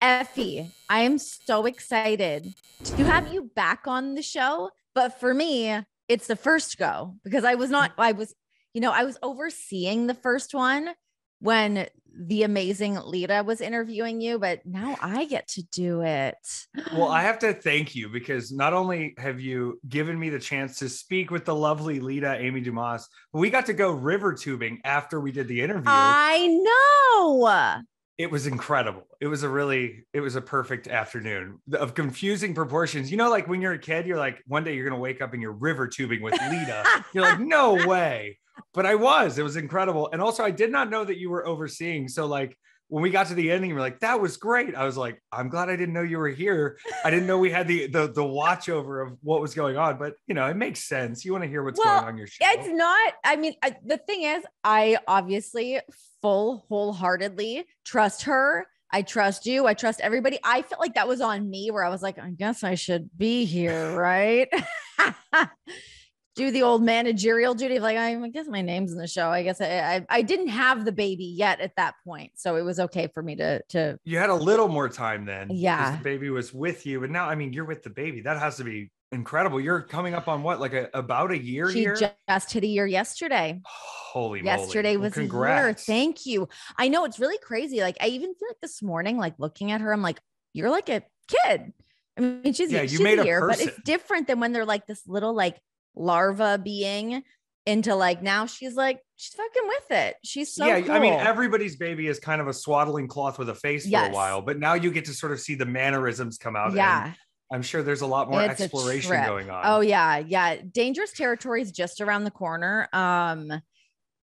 Effy, I am so excited to have you back on the show. But for me, it's the first go because I was overseeing the first one when the amazing Lita was interviewing you, but now I get to do it. Well, I have to thank you because not only have you given me the chance to speak with the lovely Lita, Amy Dumas, but we got to go river tubing after we did the interview. I know. It was incredible. It was a perfect afternoon of confusing proportions. You know, like when you're a kid, you're like, one day you're going to wake up and you're river tubing with Lita. You're like, no way. But it was incredible. And also I did not know that you were overseeing. So like when we got to the ending, you're like, that was great. I was like, I'm glad I didn't know you were here. I didn't know we had the watch over of what was going on, but you know, it makes sense. You want to hear what's going on your show. It's not, I mean, the thing is, I obviously wholeheartedly trust her. I trust you. I trust everybody. I felt like that was on me where I was like, I guess I should be here. Right. Do the old managerial duty of like, I guess my name's in the show. I guess I didn't have the baby yet at that point. So it was okay for me to. You had a little more time then. Yeah. The baby was with you. But now, I mean, you're with the baby. That has to be incredible. You're coming up on what, like about a year here? She just hit a year yesterday. Holy moly. Yesterday was a year. Thank you. I know it's really crazy. Like I even feel like this morning, like looking at her, I'm like, you're like a kid. I mean, she's a year, but it's different than when they're like this little, like, larva being into like, now she's fucking with it. She's so cool. I mean, everybody's baby is kind of a swaddling cloth with a face for a while, but now you get to sort of see the mannerisms come out. Yeah. And I'm sure there's a lot more exploration going on. Oh yeah. Yeah. Dangerous territory is just around the corner.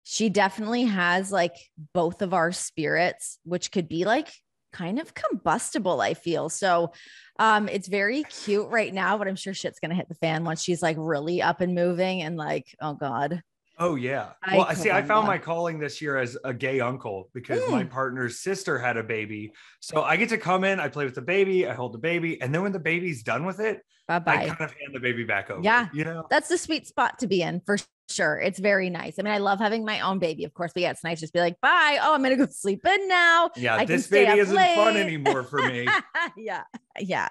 She definitely has like both of our spirits, which could be like kind of combustible, I feel. So it's very cute right now, but I'm sure shit's gonna hit the fan once she's like really up and moving and like, oh God. Oh yeah. Well, I found my calling this year as a gay uncle because my partner's sister had a baby. So I get to come in, I play with the baby, I hold the baby, and then when the baby's done with it, bye-bye. I kind of hand the baby back over. Yeah. You know, that's the sweet spot to be in for sure. It's very nice. I mean, I love having my own baby, of course, but yeah, it's nice just be like, bye. Oh, I'm gonna go sleep in now. Yeah, this baby isn't fun anymore for me. Yeah. Yeah.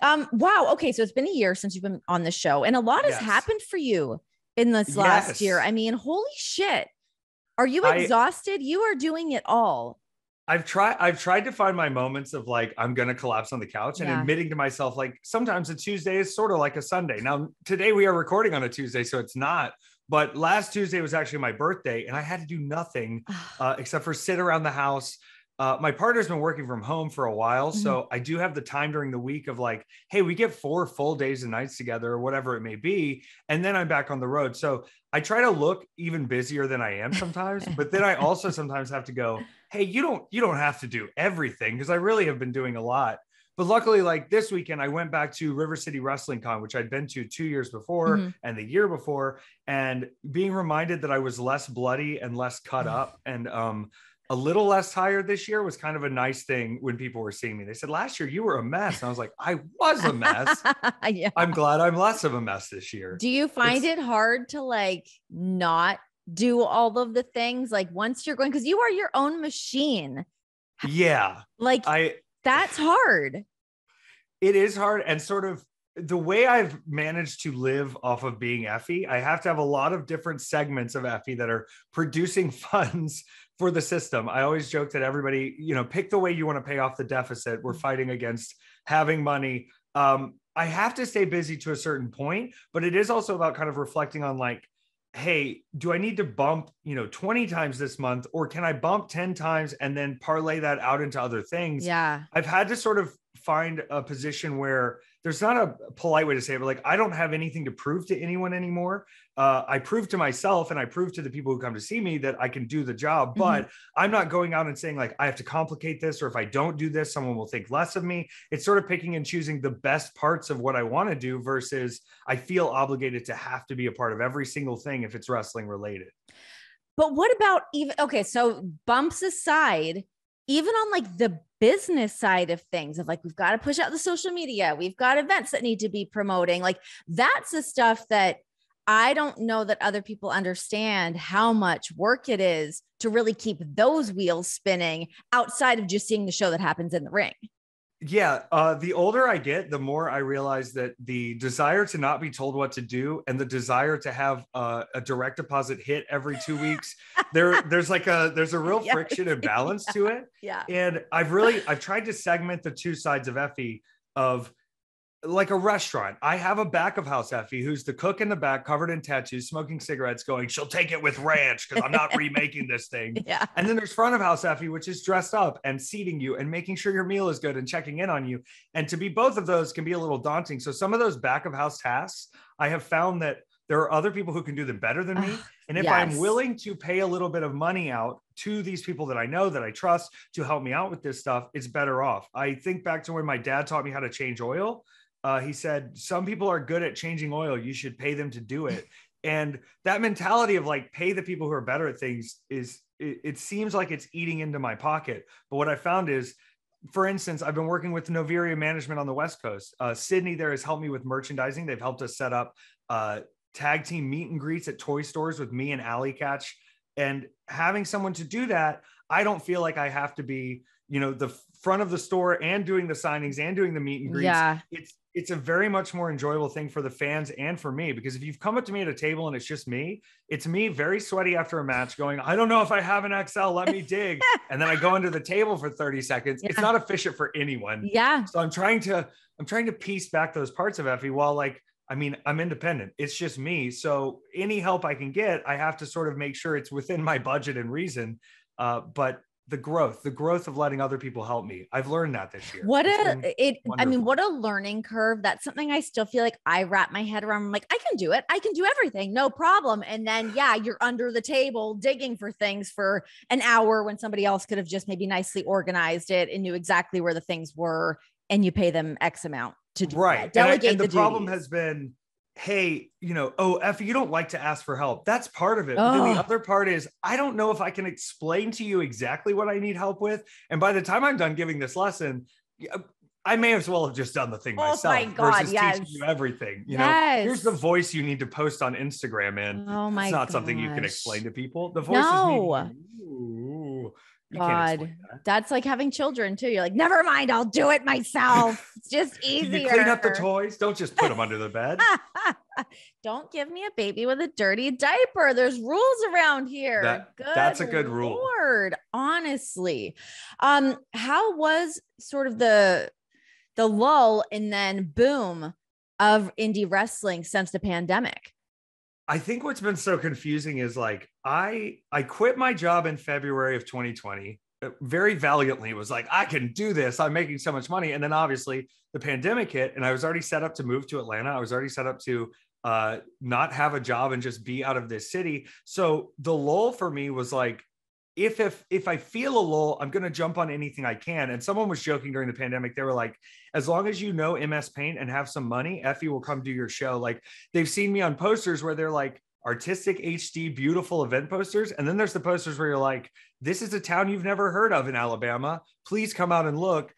Wow. Okay. So it's been a year since you've been on the show, and a lot has happened for you in this last year. I mean, holy shit. Are you exhausted? You are doing it all. I've tried to find my moments of like, I'm going to collapse on the couch and admitting to myself, like sometimes a Tuesday is sort of like a Sunday. Now, today we are recording on a Tuesday, so it's not, but last Tuesday was actually my birthday and I had to do nothing except for sit around the house. My partner's been working from home for a while. So I do have the time during the week of like, hey, we get 4 full days and nights together or whatever it may be. And then I'm back on the road. So I try to look even busier than I am sometimes, but then I also sometimes have to go, hey, you don't have to do everything because I really have been doing a lot. But luckily, like this weekend, I went back to River City Wrestling Con, which I'd been to 2 years before and the year before, and being reminded that I was less bloody and less cut up and a little less tired this year was kind of a nice thing when people were seeing me. They said, last year you were a mess. And I was like, I was a mess. Yeah. I'm glad I'm less of a mess this year. Do you find it hard to like not do all of the things like once you're going, because you are your own machine? Yeah. Like that's hard. It is hard. And sort of the way I've managed to live off of being Effy, I have to have a lot of different segments of Effy that are producing funds for the system. I always joke that everybody, you know, pick the way you want to pay off the deficit. We're fighting against having money. I have to stay busy to a certain point, but it is also about kind of reflecting on like, hey, do I need to bump, 20 times this month, or can I bump 10 times and then parlay that out into other things? Yeah. I've had to sort of find a position where there's not a polite way to say it, but like, I don't have anything to prove to anyone anymore. I prove to myself and I prove to the people who come to see me that I can do the job, but I'm not going out and saying like, I have to complicate this, or if I don't do this, someone will think less of me. It's sort of picking and choosing the best parts of what I want to do versus I feel obligated to have to be a part of every single thing if it's wrestling related. But what about so bumps aside, even on like the business side of things of like, we've got to push out the social media, we've got events that need to be promoting, like that's the stuff that I don't know that other people understand how much work it is to really keep those wheels spinning outside of just seeing the show that happens in the ring. Yeah. The older I get, the more I realize that the desire to not be told what to do and the desire to have a direct deposit hit every 2 weeks, there's a real friction and balance to it. Yeah. And I've tried to segment the two sides of Effy of like a restaurant. I have a back of house Effy who's the cook in the back, covered in tattoos, smoking cigarettes, going, she'll take it with ranch because I'm not remaking this thing. Yeah. And then there's front of house Effy, which is dressed up and seating you and making sure your meal is good and checking in on you. And to be both of those can be a little daunting. So some of those back of house tasks, I have found that there are other people who can do them better than me. And if I'm willing to pay a little bit of money out to these people that I know, that I trust to help me out with this stuff, it's better off. I think back to when my dad taught me how to change oil. He said, some people are good at changing oil. You should pay them to do it. And that mentality of like, pay the people who are better at things it seems like it's eating into my pocket. But what I found is, for instance, I've been working with Noveria Management on the West Coast. Sydney there has helped me with merchandising. They've helped us set up tag team meet and greets at toy stores with me and Alley Catch. And having someone to do that, I don't feel like I have to be, the front of the store and doing the signings and doing the meet and greets. Yeah. It's a very much more enjoyable thing for the fans and for me, because if you've come up to me at a table and it's just me, it's me very sweaty after a match going, I don't know if I have an XL, let me dig. And then I go under the table for 30 seconds. Yeah. It's not efficient for anyone. Yeah. So I'm trying to piece back those parts of Effy while I'm independent. It's just me. So any help I can get, I have to sort of make sure it's within my budget and reason. But the growth of letting other people help me. I've learned that this year. What a learning curve. That's something I still feel like I wrap my head around. I'm like, I can do it. I can do everything. No problem. And then, you're under the table digging for things for an hour when somebody else could have just maybe nicely organized it and knew exactly where the things were. And you pay them X amount to do that. Delegate and the problem has been, hey, Effy, you don't like to ask for help. That's part of it. But then the other part is, I don't know if I can explain to you exactly what I need help with. And by the time I'm done giving this lesson, I may as well have just done the thing myself versus teaching you everything. Here's the voice you need to post on Instagram in. It's not something you can explain to people. The voice is me. God, that's like having children too. You're like, never mind, I'll do it myself. It's just easier. Can you clean up the toys? Don't just put them under the bed. Don't give me a baby with a dirty diaper. There's rules around here. That's a good rule. Lord, honestly. How was sort of the lull and then boom of indie wrestling since the pandemic? I think what's been so confusing is like, I quit my job in February of 2020 very valiantly. Was like, I can do this. I'm making so much money. And then obviously the pandemic hit and I was already set up to move to Atlanta. I was already set up to not have a job and just be out of this city. So the lull for me was like, if I feel a lull, I'm going to jump on anything I can. And someone was joking during the pandemic. They were like, as long as you know MS Paint and have some money, Effy will come do your show. Like they've seen me on posters where they're like artistic HD, beautiful event posters. And then there's the posters where you're like, this is a town you've never heard of in Alabama. Please come out and look.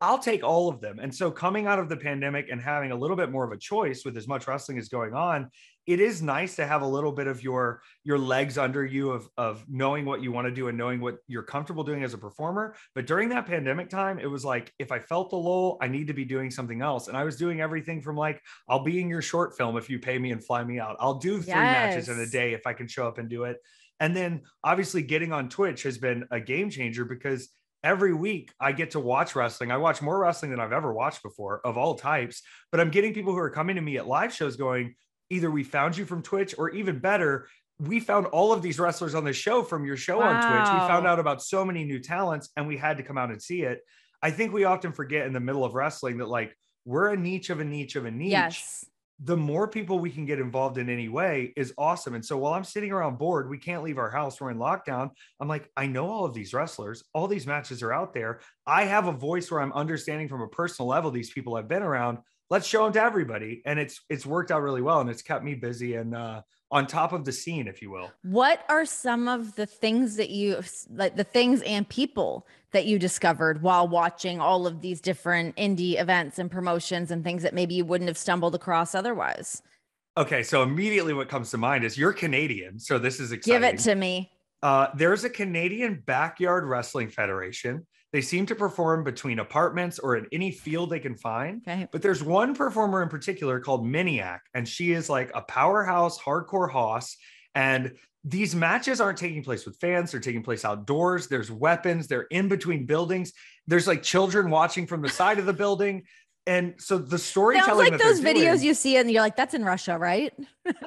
I'll take all of them. And so coming out of the pandemic and having a little bit more of a choice with as much wrestling is going on, it is nice to have a little bit of your legs under you of knowing what you want to do and knowing what you're comfortable doing as a performer. But during that pandemic time, it was like, if I felt the lull, I need to be doing something else. And I was doing everything from like, I'll be in your short film if you pay me and fly me out. I'll do 3 matches in a day if I can show up and do it. And then obviously getting on Twitch has been a game changer because every week I get to watch wrestling. I watch more wrestling than I've ever watched before of all types, but I'm getting people who are coming to me at live shows going, either we found you from Twitch or even better, we found all of these wrestlers on the show from your show on Twitch. We found out about so many new talents and we had to come out and see it. I think we often forget in the middle of wrestling that like we're a niche of a niche of a niche. Yes. The more people we can get involved in any way is awesome. And so while I'm sitting around bored, we can't leave our house, we're in lockdown. I'm like, I know all of these wrestlers, all these matches are out there. I have a voice where I'm understanding from a personal level these people I've been around. Let's show them to everybody. And it's worked out really well. And it's kept me busy and on top of the scene, if you will. What are some of the things that you like, the things and people that you discovered while watching all of these different indie events and promotions and things that maybe you wouldn't have stumbled across otherwise? Okay, so immediately what comes to mind is you're Canadian, so this is exciting. Give it to me. There's a Canadian Backyard Wrestling Federation. They seem to perform between apartments or in any field they can find. Okay. But there's one performer in particular called Miniac, and she is like a powerhouse hardcore hoss. And these matches aren't taking place with fans. They're taking place outdoors. There's weapons. They're in between buildings. There's like children watching from the side of the building. And so the storytelling, sounds like those videos you see and you're like, that's in Russia, right?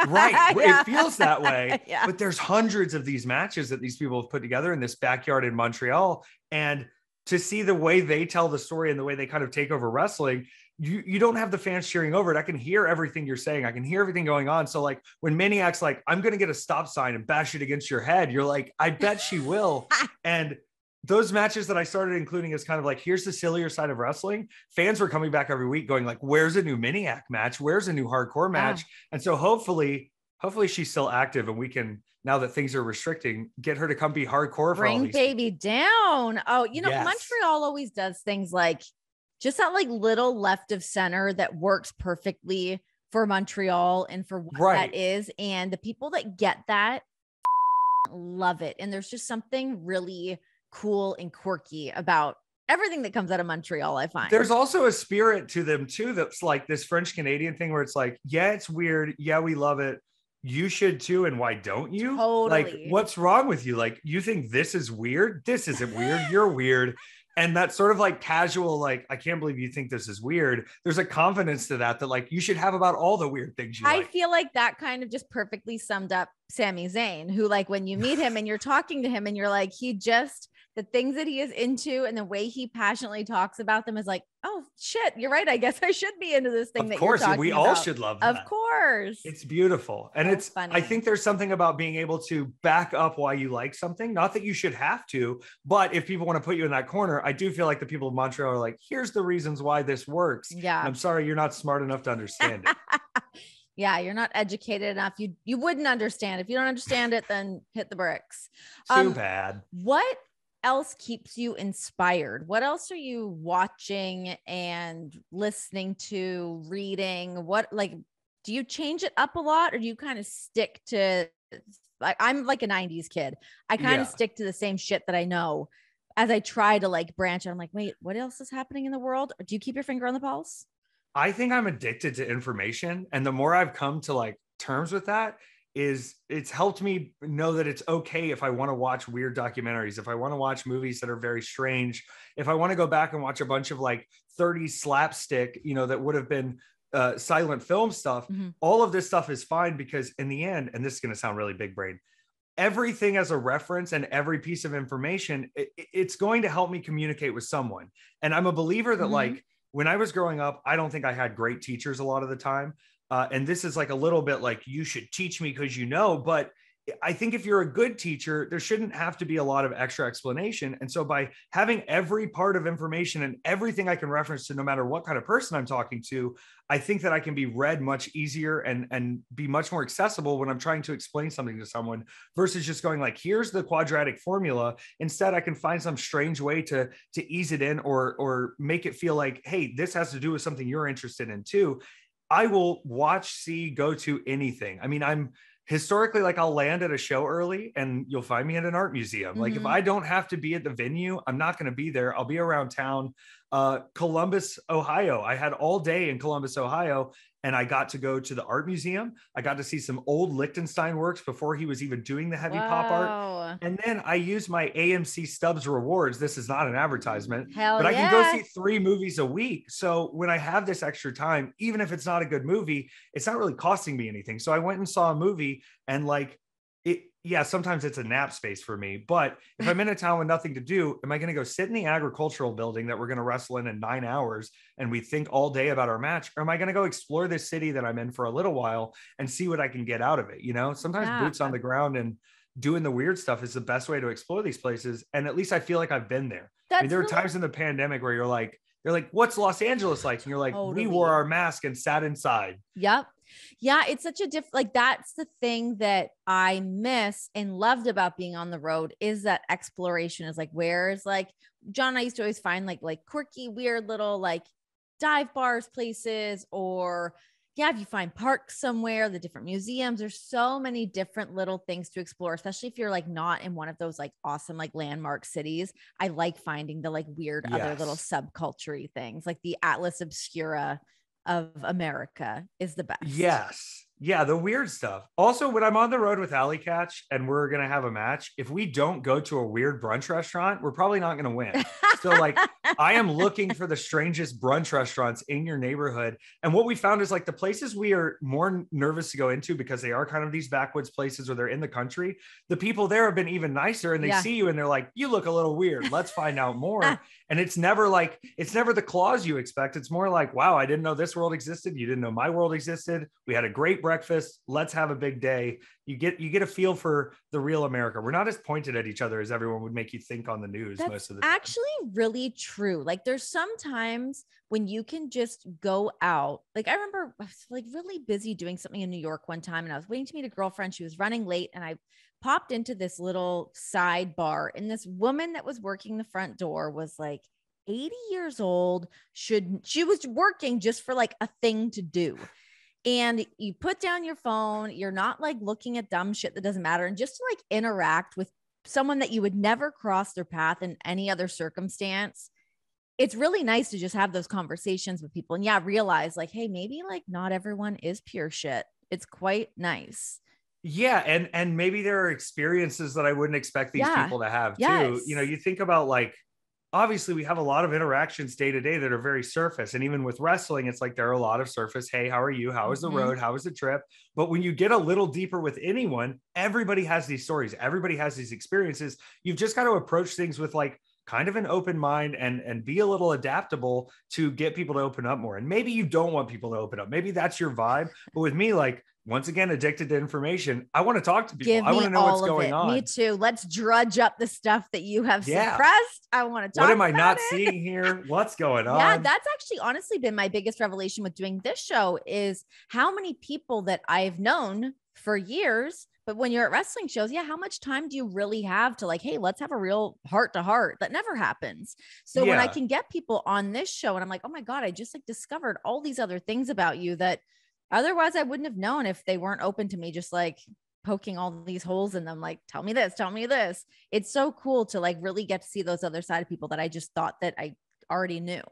Right. Yeah. It feels that way. Yeah. But there's hundreds of these matches that these people have put together in this backyard in Montreal. And to see the way they tell the story and the way they kind of take over wrestling, you don't have the fans cheering over it. I can hear everything you're saying. I can hear everything going on. So like when Maniac's like, I'm going to get a stop sign and bash it against your head, you're like, I bet she will. And those matches that I started including as kind of like, here's the sillier side of wrestling. Fans were coming back every week going like, where's a new Maniac match? Where's a new hardcore match? And so hopefully she's still active and we can, now that things are restricting, get her to come be hardcore. Bring baby down. Oh, you know, Yes. Montreal always does things like just that like little left of center that works perfectly for Montreal and for what that is. And the people that get that love it. And there's just something really cool and quirky about everything that comes out of Montreal, I find. There's also a spirit to them too that's like this French Canadian thing where it's like, yeah, it's weird. Yeah, we love it. You should too. And why don't you? Totally. Like, what's wrong with you? Like, you think this is weird? This isn't weird. You're weird. And that sort of like casual, like, I can't believe you think this is weird. There's a confidence to that like you should have about all the weird things you like. I feel like that kind of just perfectly summed up Sami Zayn, who like when you meet him and you're talking to him and you're like, the things that he is into and the way he passionately talks about them is like, oh shit, you're right. I guess I should be into this thing that you're talking about. Of course, we all should love that. Of course. It's beautiful. And That's funny. I think there's something about being able to back up why you like something. Not that you should have to, but if people want to put you in that corner, I do feel like the people of Montreal are like, here's the reasons why this works. Yeah. And I'm sorry, you're not smart enough to understand it. Yeah, you're not educated enough. You wouldn't understand. If you don't understand it, then hit the bricks. Too bad. What else keeps you inspired? What else are you watching and listening to, reading? What, like, do you change it up a lot or do you kind of stick to, like, I'm like a 90s kid. I kind of stick to the same shit that I know as I try to like branch out. I'm like, wait, what else is happening in the world? Or do you keep your finger on the pulse? I think I'm addicted to information. And the more I've come to like terms with that, it's helped me know that it's okay if I want to watch weird documentaries, if I want to watch movies that are very strange, if I want to go back and watch a bunch of like 30s slapstick, that would have been silent film stuff. All of this stuff is fine because in the end, and this is going to sound really big brain, everything as a reference and every piece of information, it's going to help me communicate with someone. And I'm a believer that like when I was growing up, I don't think I had great teachers a lot of the time. And this is like a little bit like, you should teach me because but I think if you're a good teacher, there shouldn't have to be a lot of extra explanation. And so by having every part of information and everything I can reference to, no matter what kind of person I'm talking to, I think that I can be read much easier and be much more accessible when I'm trying to explain something to someone versus just going like, here's the quadratic formula. Instead, I can find some strange way to ease it in or make it feel like, hey, this has to do with something you're interested in too. I will watch, see, go to anything. I mean, I'm historically like I'll land at a show early and you'll find me at an art museum. Like if I don't have to be at the venue, I'm not going to be there. I'll be around town. Columbus, Ohio. I had all day in Columbus, Ohio, and I got to go to the art museum. I got to see some old Lichtenstein works before he was even doing the heavy pop art. And then I used my AMC Stubbs rewards. This is not an advertisement, but I can go see 3 movies a week. So when I have this extra time, even if it's not a good movie, it's not really costing me anything. So I went and saw a movie and like it. Yeah, sometimes it's a nap space for me, but if I'm in a town with nothing to do, am I going to go sit in the agricultural building that we're going to wrestle in 9 hours and we think all day about our match? Or am I going to go explore this city that I'm in for a little while and see what I can get out of it? Sometimes boots on the ground and doing the weird stuff is the best way to explore these places. And at least I feel like I've been there. I mean, there are times in the pandemic where they're like, what's Los Angeles like? And you're like, we wore our mask and sat inside. Yep. Yeah. It's such a like, that's the thing that I miss and loved about being on the road is that exploration is like, where's like John and I used to always find like quirky, weird little like dive bars places or, yeah, if you find parks somewhere, the different museums, there's so many different little things to explore, especially if you're like not in one of those like awesome like landmark cities. I like finding the like weird other little Yes. subculture things, like the Atlas Obscura of America is the best. Yes. Yeah, the weird stuff. Also, when I'm on the road with Alley Catch and we're going to have a match, if we don't go to a weird brunch restaurant, we're probably not going to win. So, like, I am looking for the strangest brunch restaurants in your neighborhood. And what we found is like the places we are more nervous to go into because they are kind of these backwoods places or they're in the country. The people there have been even nicer and they see you and they're like, you look a little weird. Let's find out more. And it's never the claws you expect. It's more like, wow, I didn't know this world existed. You didn't know my world existed. We had a great breakfast. Let's have a big day. You get a feel for the real America. We're not as pointed at each other as everyone would make you think on the news. That's most of the time. Actually really true. Like there's sometimes when you can just go out. Like I remember I was like really busy doing something in New York one time and I was waiting to meet a girlfriend. She was running late and I popped into this little side bar and this woman that was working the front door was like 80 years old. She was working just for like a thing to do. And you put down your phone, you're not like looking at dumb shit that doesn't matter. And just to like interact with someone that you would never cross their path in any other circumstance, it's really nice to just have those conversations with people and realize like, hey, maybe like not everyone is pure shit. It's quite nice. Yeah. And maybe there are experiences that I wouldn't expect these people to have too. You know, you think about like, obviously we have a lot of interactions day to day that are very surface. And even with wrestling, it's like there are a lot of surface. Hey, how are you? How was the road? How was the trip? But when you get a little deeper with anyone, everybody has these stories. Everybody has these experiences. You've just got to approach things with like kind of an open mind and be a little adaptable to get people to open up more. And maybe you don't want people to open up. Maybe that's your vibe. But with me, like, once again, addicted to information. I want to talk to people. I want to know what's going on. Me too. Let's drudge up the stuff that you have suppressed. I want to talk What am I not it. seeing here? What's going on? Yeah, that's actually honestly been my biggest revelation with doing this show is how many people that I've known for years. But when you're at wrestling shows, how much time do you really have to like, hey, let's have a real heart to heart? That never happens. So when I can get people on this show and I'm like, oh my God, I just like discovered all these other things about you that otherwise I wouldn't have known if they weren't open to me just like poking all these holes in them. Like, tell me this, tell me this. It's so cool to like really get to see those other side of people that I just thought that I already knew.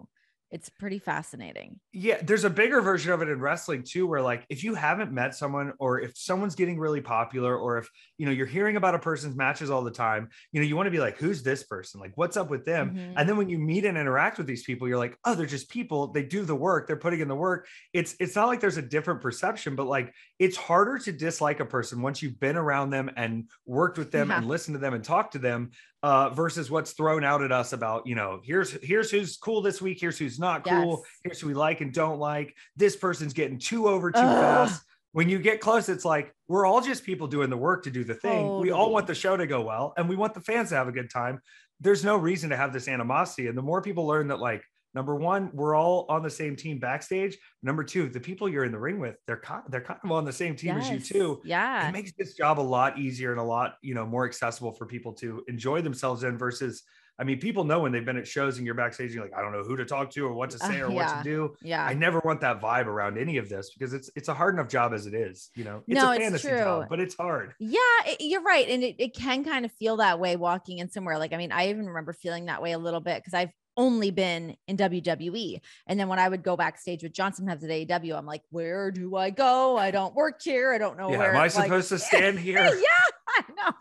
It's pretty fascinating. Yeah, there's a bigger version of it in wrestling too, where like if you haven't met someone or if someone's getting really popular or if, you know, you're hearing about a person's matches all the time, you know, you want to be like, who's this person? Like, what's up with them? And then when you meet and interact with these people, you're like, oh, they're just people. They do the work. They're putting in the work. It's not like there's a different perception, but like it's harder to dislike a person once you've been around them and worked with them and listened to them and talked to them. Versus what's thrown out at us about, you know, here's who's cool this week. Here's who's not cool. Here's who we like and don't like. This person's getting too over too fast. When you get close, it's like, we're all just people doing the work to do the thing. Totally. We all want the show to go well and we want the fans to have a good time. There's no reason to have this animosity. And the more people learn that, like, number one, we're all on the same team backstage. Number two, the people you're in the ring with, they're kind of on the same team as you too. Yeah. It makes this job a lot easier and a lot, you know, more accessible for people to enjoy themselves in versus, I mean, people know when they've been at shows and you're backstage, you're like, I don't know who to talk to or what to say or what to do. Yeah. I never want that vibe around any of this because it's a hard enough job as it is, you know, it's a fantasy job, but it's hard. Yeah, you're right. And it can kind of feel that way walking in somewhere. Like, I mean, I even remember feeling that way a little bit because I've only been in WWE. And then when I would go backstage with Johnson Heads at AEW, I'm like, where do I go? I don't work here. I don't know where. Am I supposed to stand here? I know.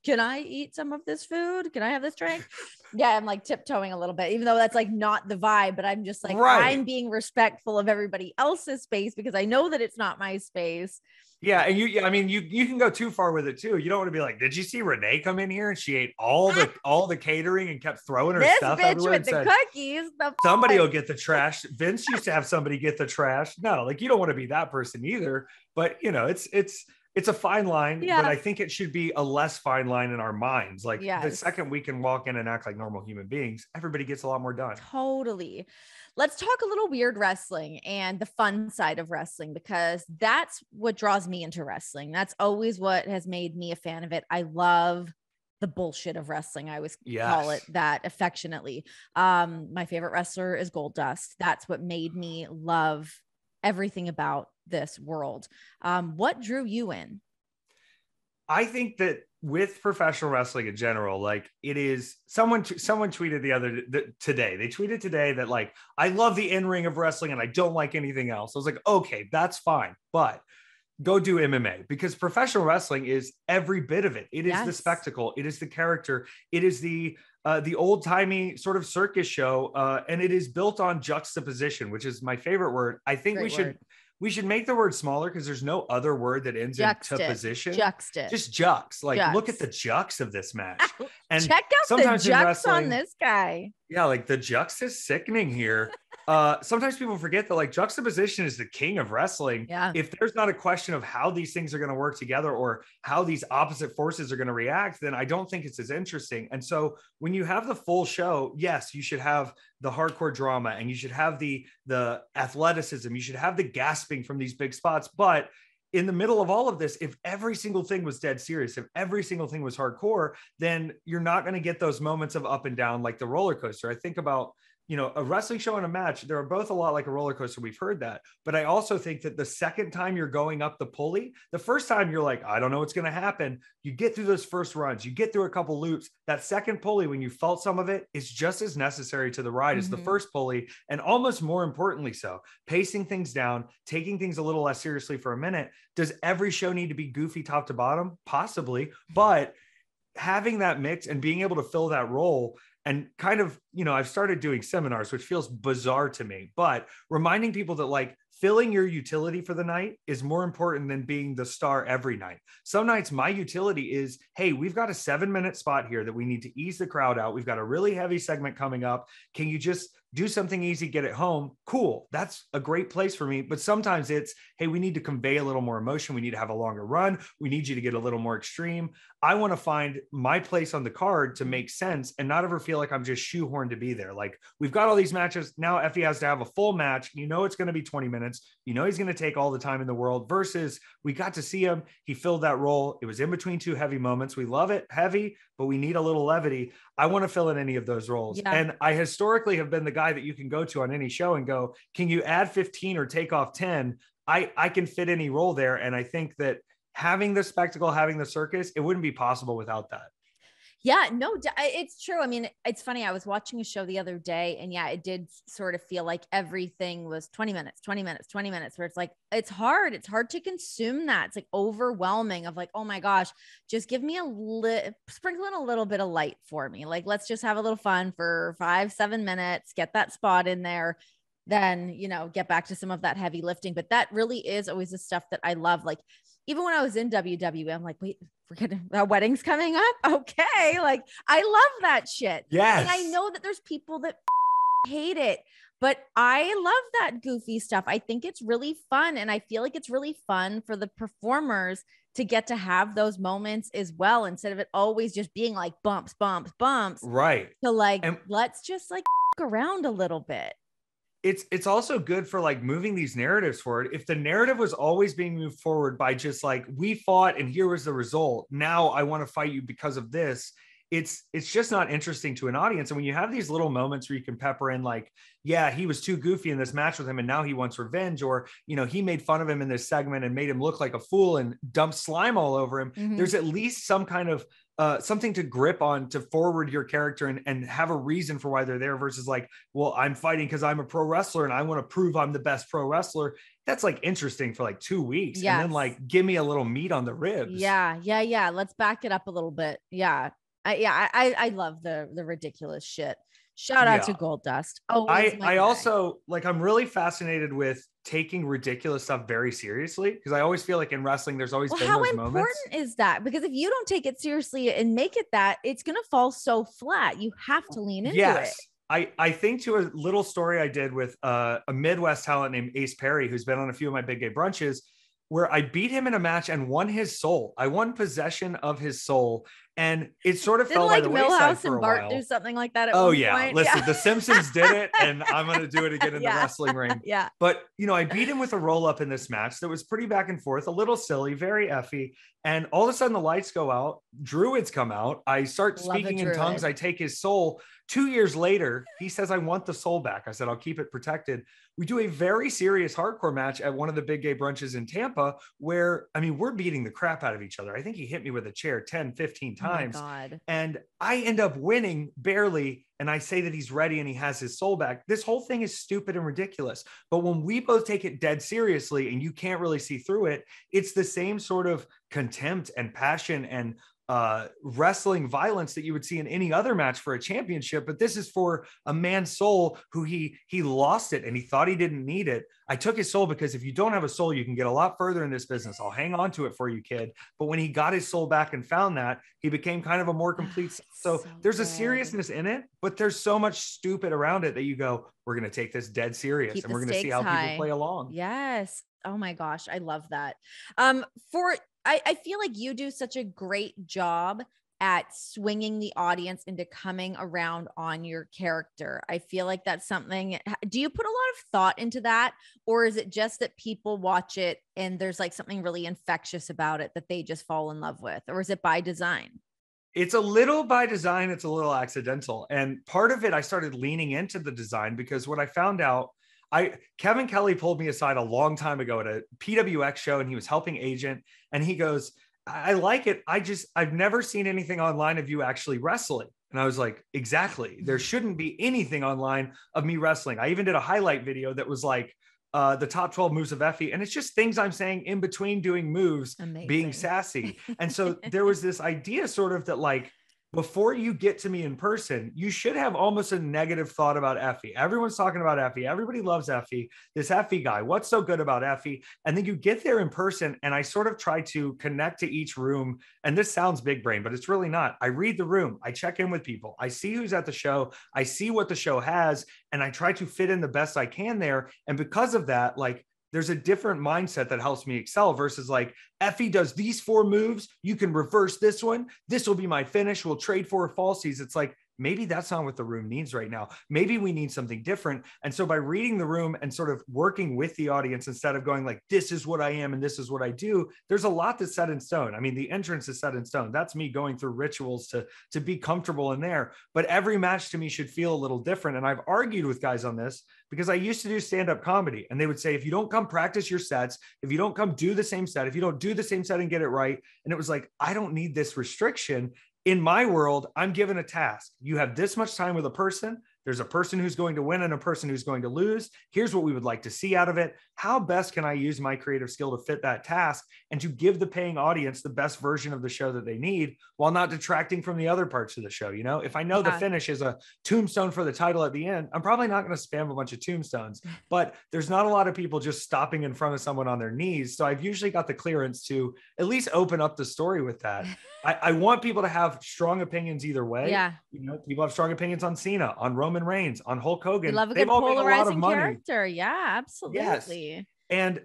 Can I eat some of this food? Can I have this drink? I'm like tiptoeing a little bit, even though that's like not the vibe, but I'm just like, I'm being respectful of everybody else's space because I know that it's not my space. Yeah. And you can go too far with it too. You don't want to be like, did you see Renee come in here and she ate all the catering and kept throwing her stuff everywhere with the cookies. Somebody will get the trash. Vince used to have somebody get the trash. No, like you don't want to be that person either. But you know, it's a fine line, but I think it should be a less fine line in our minds. Like the second we can walk in and act like normal human beings, everybody gets a lot more done. Totally. Let's talk a little weird wrestling and the fun side of wrestling, because that's what draws me into wrestling. That's always what has made me a fan of it. I love the bullshit of wrestling. I always call it that affectionately. My favorite wrestler is Goldust. That's what made me love everything about this world. What drew you in? I think that with professional wrestling in general, like it is someone tweeted today. They tweeted today that like, I love the in-ring of wrestling and I don't like anything else. I was like, okay, that's fine. But go do MMA, because professional wrestling is every bit of it. It is the spectacle. It is the character. It is the old timey sort of circus show. And it is built on juxtaposition, which is my favorite word. I think we should make the word smaller, because there's no other word that ends in to position. Just jux. Like, look at the jux of this match. And check out the jux on this guy. Yeah, like the jux is sickening here. Sometimes people forget that like juxtaposition is the king of wrestling. Yeah. If there's not a question of how these things are going to work together or how these opposite forces are going to react, then I don't think it's as interesting. And so when you have the full show, yes, you should have the hardcore drama and you should have the athleticism. You should have the gasping from these big spots. But in the middle of all of this, if every single thing was dead serious, if every single thing was hardcore, then you're not going to get those moments of up and down like the roller coaster. I think about, you know, a wrestling show and a match, they're both a lot like a roller coaster. We've heard that. But I also think that the second time you're going up the pulley, the first time you're like, I don't know what's going to happen. You get through those first runs, you get through a couple loops. That second pulley, when you felt some of it, is just as necessary to the ride as the first pulley. And almost more importantly so, pacing things down, taking things a little less seriously for a minute. Does every show need to be goofy top to bottom? Possibly. But having that mix and being able to fill that role, and kind of, you know, I've started doing seminars, which feels bizarre to me, but reminding people that like filling your utility for the night is more important than being the star every night. Some nights my utility is, hey, we've got a 7-minute spot here that we need to ease the crowd out. We've got a really heavy segment coming up. Can you just do something easy, get it home? Cool. That's a great place for me. But sometimes it's, hey, we need to convey a little more emotion. We need to have a longer run. We need you to get a little more extreme. I want to find my place on the card to make sense and not ever feel like I'm just shoehorned to be there. Like, we've got all these matches. Now Effy has to have a full match. You know, it's going to be 20 minutes. You know, he's going to take all the time in the world, versus we got to see him. He filled that role. It was in between two heavy moments. We love it heavy, but we need a little levity. I want to fill in any of those roles. Yeah. And I historically have been the guy that you can go to on any show and go, can you add 15 or take off 10? I can fit any role there. And I think that having the spectacle, having the circus, it wouldn't be possible without that. Yeah, no, it's true. I mean, it's funny. I was watching a show the other day, and yeah, it did sort of feel like everything was 20 minutes, where it's like, it's hard to consume that. It's like overwhelming of like, oh my gosh, just give me sprinkle in a little bit of light for me. Like, let's just have a little fun for 5-7 minutes, get that spot in there, then, you know, get back to some of that heavy lifting. But that really is always the stuff that I love. Like, even when I was in WWE, I'm like, wait, our wedding's coming up. Okay. Like, I love that shit. Yes. And I know that there's people that hate it, but I love that goofy stuff. I think it's really fun. And I feel like it's really fun for the performers to get to have those moments as well, instead of it always just being like bumps. Right. So like, let's just like around a little bit. It's also good for like moving these narratives forward. If the narrative was always being moved forward by just like, we fought and here was the result, now I want to fight you because of this, it's just not interesting to an audience. And when you have these little moments where you can pepper in like, yeah, he was too goofy in this match with him and now he wants revenge, or, you know, he made fun of him in this segment and made him look like a fool and dumped slime all over him. There's at least some kind of something to grip on to forward your character and have a reason for why they're there, versus like, well, I'm fighting because I'm a pro wrestler and I want to prove I'm the best pro wrestler. That's like interesting for like 2 weeks. Yes. And then like, give me a little meat on the ribs. Yeah. Let's back it up a little bit. Yeah. I love the ridiculous shit. Shout out to Goldust. Oh, I also like, I'm really fascinated with taking ridiculous stuff very seriously, because I always feel like in wrestling, there's always been those moments. How important is that? Because if you don't take it seriously and make it that, it's going to fall so flat. You have to lean into it. I think to a little story I did with a Midwest talent named Ace Perry, who's been on a few of my big gay brunches, where I beat him in a match and won his soul. I won possession of his soul. And it sort of Didn't fell by like the wayside Milhouse for and a Bart while. do something like that at Oh one yeah. point? Listen, Yeah. The Simpsons did it, and I'm going to do it again in the Yeah. wrestling ring. Yeah. But, I beat him with a roll up in this match that was pretty back and forth, a little silly, very Effy. And all of a sudden the lights go out, druids come out. I start Love a speaking in druid. tongues. I take his soul. 2 years later, he says, I want the soul back. I said, I'll keep it protected. We do a very serious hardcore match at one of the big gay brunches in Tampa where, we're beating the crap out of each other. I think he hit me with a chair 10, 15 times. Oh my God. And I end up winning barely. And I say that he's ready and he has his soul back. This whole thing is stupid and ridiculous. But when we both take it dead seriously and you can't really see through it, it's the same sort of contempt and passion and wrestling violence that you would see in any other match for a championship. But this is for a man's soul who he lost it and he thought he didn't need it. I took his soul because if you don't have a soul, you can get a lot further in this business. I'll hang on to it for you, kid. But when he got his soul back and found that, he became kind of a more complete. So there's a seriousness in it, but there's so much stupid around it that you go, we're going to take this dead serious. Keep and we're the going to see how stakes people play along. Yes. Oh my gosh. I love that. I feel like you do such a great job at swinging the audience into coming around on your character. I feel like that's something. Do you put a lot of thought into that? Or is it just that people watch it and there's like something really infectious about it that they just fall in love with? Or is it by design? It's a little by design. It's a little accidental. And part of it, I started leaning into the design because what I found out, Kevin Kelly pulled me aside a long time ago at a PWX show and he was helping agent. And he goes, I like it. I've never seen anything online of you actually wrestling. And I was like, exactly. There shouldn't be anything online of me wrestling. I even did a highlight video that was like the top 12 moves of Effy. And it's just things I'm saying in between doing moves, being sassy. And so there was this idea sort of that like, before you get to me in person, you should have almost a negative thought about Effy. Everyone's talking about Effy. Everybody loves Effy. This Effy guy, what's so good about Effy? And then you get there in person and I sort of try to connect to each room. And this sounds big brain, but it's really not. I read the room. I check in with people. I see who's at the show. I see what the show has. And I try to fit in the best I can there. And because of that, like, there's a different mindset that helps me excel versus like Effy does these 4 moves. You can reverse this one. This will be my finish. We'll trade 4 falsies. It's like, maybe that's not what the room needs right now. Maybe we need something different. And so by reading the room and sort of working with the audience, instead of going like, this is what I am and this is what I do, there's a lot that's set in stone. I mean, the entrance is set in stone. That's me going through rituals to be comfortable in there. But every match to me should feel a little different. And I've argued with guys on this because I used to do stand-up comedy and they would say, if you don't come practice your sets, if you don't come do the same set, if you don't do the same set and get it right. And it was like, I don't need this restriction. In my world, I'm given a task. You have this much time with a person. There's a person who's going to win and a person who's going to lose. Here's what we would like to see out of it. How best can I use my creative skill to fit that task and to give the paying audience the best version of the show that they need while not detracting from the other parts of the show? You know, if I know the finish is a tombstone for the title at the end, I'm probably not going to spam a bunch of tombstones, but there's not a lot of people just stopping in front of someone on their knees. So I've usually got the clearance to at least open up the story with that. I want people to have strong opinions either way. Yeah. You know, people have strong opinions on Cena, on Roman Reigns, on Hulk Hogan. We love a They've good all made a lot of polarizing money. character. Yeah, absolutely. Yes. And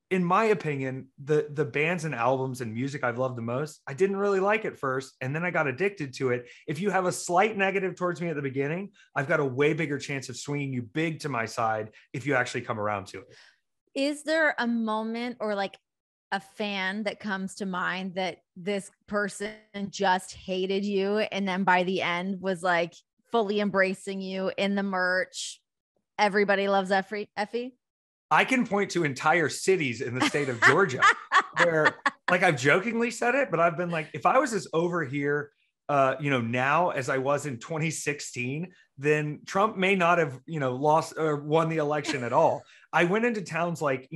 in my opinion, the bands and albums and music I've loved the most, I didn't really like at first. And then I got addicted to it. If you have a slight negative towards me at the beginning, I've got a way bigger chance of swinging you big to my side if you actually come around to it. Is there a moment or like a fan that comes to mind that this person just hated you and then by the end was like fully embracing you in the merch? Everybody loves Effy. I can point to entire cities in the state of Georgia where, like, I've jokingly said it, but I've been like, if I was as over here, now as I was in 2016, then Trump may not have, lost or won the election at all. I went into towns like,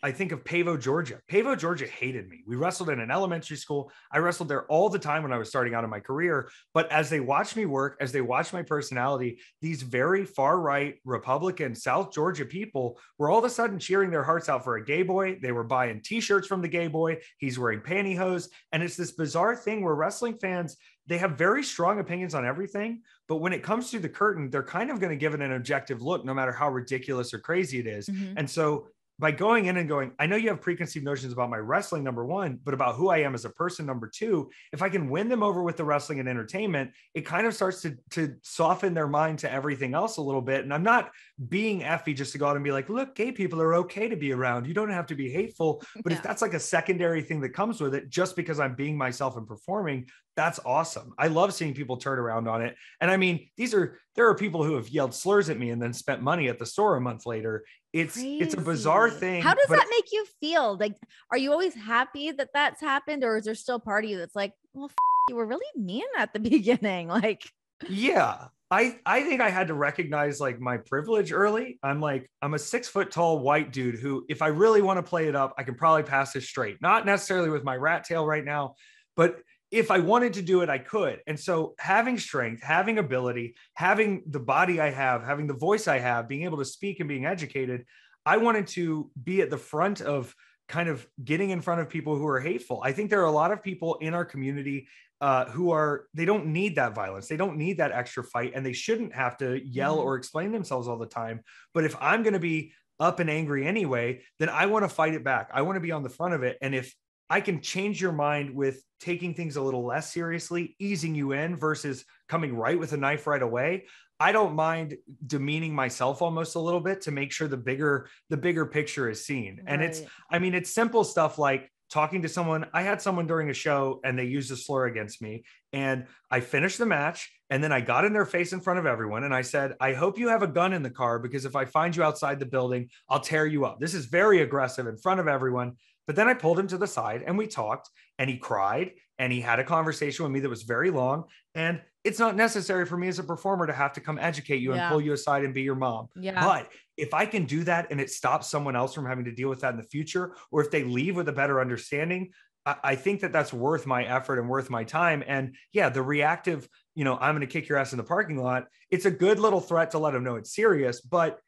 I think of Pavo, Georgia. Pavo, Georgia hated me. We wrestled in an elementary school. I wrestled there all the time when I was starting out in my career. But as they watched me work, as they watched my personality, these very far right Republican South Georgia people were all of a sudden cheering their hearts out for a gay boy. They were buying t-shirts from the gay boy. He's wearing pantyhose. And it's this bizarre thing where wrestling fans, they have very strong opinions on everything. But when it comes to the curtain, they're kind of going to give it an objective look, no matter how ridiculous or crazy it is. Mm-hmm. And so by going in and going, I know you have preconceived notions about my wrestling, number one, but about who I am as a person, number two, if I can win them over with the wrestling and entertainment, it kind of starts to soften their mind to everything else a little bit. And I'm not being Effy just to go out and be like, look, gay people are okay to be around. You don't have to be hateful. But if that's like a secondary thing that comes with it, just because I'm being myself and performing, that's awesome. I love seeing people turn around on it. And I mean, there are people who have yelled slurs at me and then spent money at the store a month later. It's a bizarre thing. How does that make you feel? Like, are you always happy that that's happened? Or is there still part of you that's like, well, you were really mean at the beginning? Like, yeah, I think I had to recognize like my privilege early. I'm a 6 foot tall white dude who, if I really want to play it up, I can probably pass this straight. Not necessarily with my rat tail right now, but if I wanted to do it, I could. And so having strength, having ability, having the body I have, having the voice I have, being able to speak and being educated, I wanted to be at the front of kind of getting in front of people who are hateful. I think there are a lot of people in our community they don't need that violence. They don't need that extra fight, and they shouldn't have to yell or explain themselves all the time. But if I'm going to be up and angry anyway, then I want to fight it back. I want to be on the front of it. And if I can change your mind with taking things a little less seriously, easing you in versus coming right with a knife right away, I don't mind demeaning myself almost a little bit to make sure the bigger picture is seen. And it's simple stuff like talking to someone. I had someone during a show and they used a slur against me, and I finished the match. And then I got in their face in front of everyone. And I said, I hope you have a gun in the car, because if I find you outside the building, I'll tear you up. This is very aggressive in front of everyone. But then I pulled him to the side and we talked, and he cried and he had a conversation with me that was very long. And it's not necessary for me as a performer to have to come educate you and pull you aside and be your mom. But if I can do that and it stops someone else from having to deal with that in the future, or if they leave with a better understanding, I think that that's worth my effort and worth my time. And yeah, the reactive, I'm going to kick your ass in the parking lot. It's a good little threat to let them know it's serious, but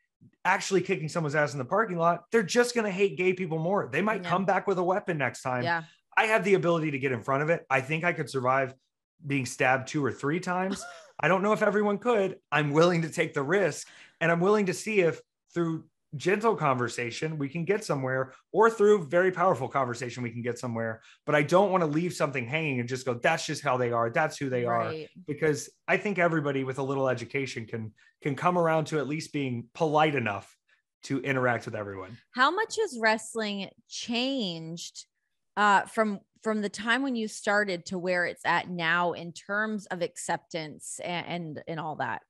actually kicking someone's ass in the parking lot, they're just going to hate gay people more. They might come back with a weapon next time. Yeah. I have the ability to get in front of it. I think I could survive being stabbed 2 or 3 times. I don't know if everyone could. I'm willing to take the risk, and I'm willing to see if through gentle conversation we can get somewhere, or through very powerful conversation we can get somewhere. But I don't want to leave something hanging and just go, that's just how they are, that's who they are, because I think everybody with a little education can come around to at least being polite enough to interact with everyone. How much has wrestling changed from the time when you started to where it's at now in terms of acceptance and all that?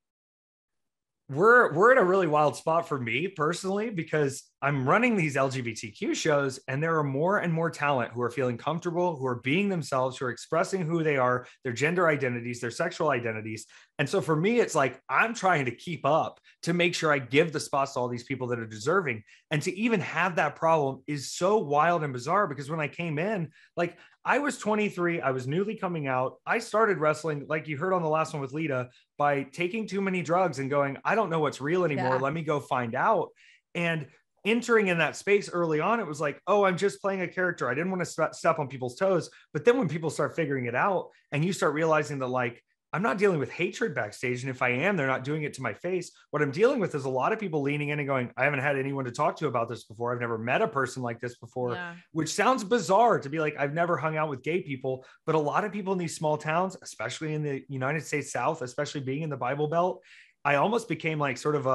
We're in a really wild spot for me personally, because I'm running these LGBTQ shows, and there are more and more talent who are feeling comfortable, who are being themselves, who are expressing who they are, their gender identities, their sexual identities. And so for me, it's like, I'm trying to keep up to make sure I give the spots to all these people that are deserving. And to even have that problem is so wild and bizarre, because when I came in, like, I was 23, I was newly coming out. I started wrestling, like you heard on the last one with Lita, by taking too many drugs and going, I don't know what's real anymore. Let me go find out. And entering in that space early on, it was like, oh, I'm just playing a character. I didn't want to step on people's toes. But then when people start figuring it out and you start realizing that, like, I'm not dealing with hatred backstage. And if I am, they're not doing it to my face. What I'm dealing with is a lot of people leaning in and going, I haven't had anyone to talk to about this before. I've never met a person like this before, which sounds bizarre to be like, I've never hung out with gay people. But a lot of people in these small towns, especially in the United States South, especially being in the Bible Belt, I almost became like sort of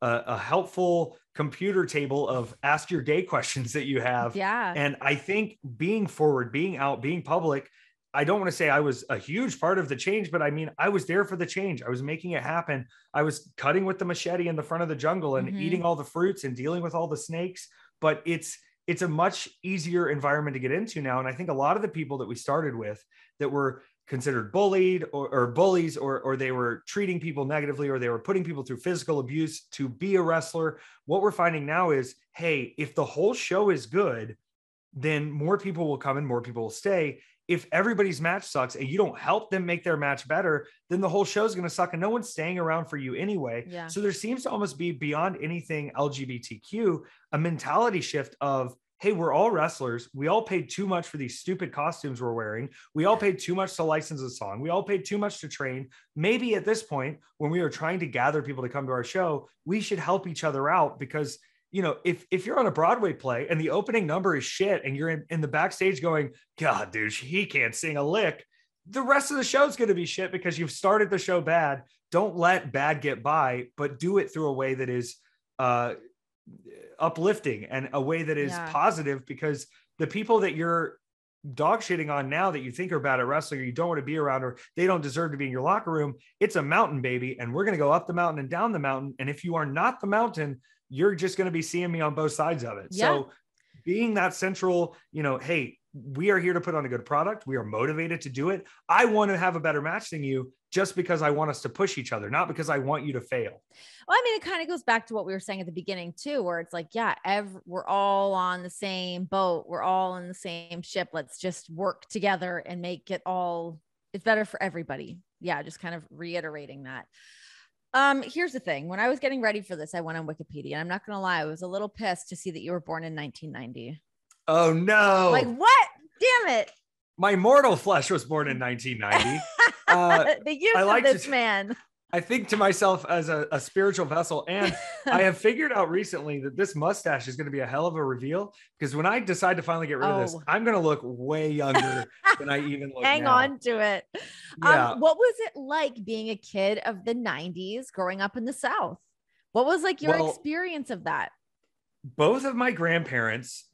a helpful computer table of ask your gay questions that you have. Yeah. And I think being forward, being out, being public, I don't want to say I was a huge part of the change, but I mean, I was there for the change. I was making it happen. I was cutting with the machete in the front of the jungle and eating all the fruits and dealing with all the snakes. But it's a much easier environment to get into now. And I think a lot of the people that we started with that were considered bullied or bullies, or they were treating people negatively, or they were putting people through physical abuse to be a wrestler. What we're finding now is, hey, if the whole show is good, then more people will come and more people will stay. If everybody's match sucks and you don't help them make their match better, then the whole show is going to suck and no one's staying around for you anyway. Yeah. So there seems to almost be, beyond anything LGBTQ, a mentality shift of, hey, we're all wrestlers. We all paid too much for these stupid costumes we're wearing. We all paid too much to license a song. We all paid too much to train. Maybe at this point, when we are trying to gather people to come to our show, we should help each other out, because if you're on a Broadway play and the opening number is shit and you're in the backstage going, God, dude, he can't sing a lick, the rest of the show is going to be shit because you've started the show bad. Don't let bad get by, but do it through a way that is uplifting and a way that is positive, because the people that you're dog shitting on now that you think are bad at wrestling or you don't want to be around or they don't deserve to be in your locker room, it's a mountain, baby. And we're going to go up the mountain and down the mountain. And if you are not the mountain, you're just going to be seeing me on both sides of it. Yeah. So being that central, hey, we are here to put on a good product. We are motivated to do it. I want to have a better match than you just because I want us to push each other, not because I want you to fail. Well, I mean, it kind of goes back to what we were saying at the beginning too, where it's like, we're all on the same boat. We're all in the same ship. Let's just work together and make it all, it's better for everybody. Yeah. Just kind of reiterating that. Here's the thing. When I was getting ready for this, I went on Wikipedia, and I'm not going to lie, I was a little pissed to see that you were born in 1990. Oh no. Like what? Damn it. My mortal flesh was born in 1990. The youth of this man. I think to myself as a spiritual vessel. And I have figured out recently that this mustache is going to be a hell of a reveal, because when I decide to finally get rid of this, I'm going to look way younger than I even look Hang now. on to it. Yeah. What was it like being a kid of the 90s growing up in the South? What was like your experience of that? Both of my grandfathers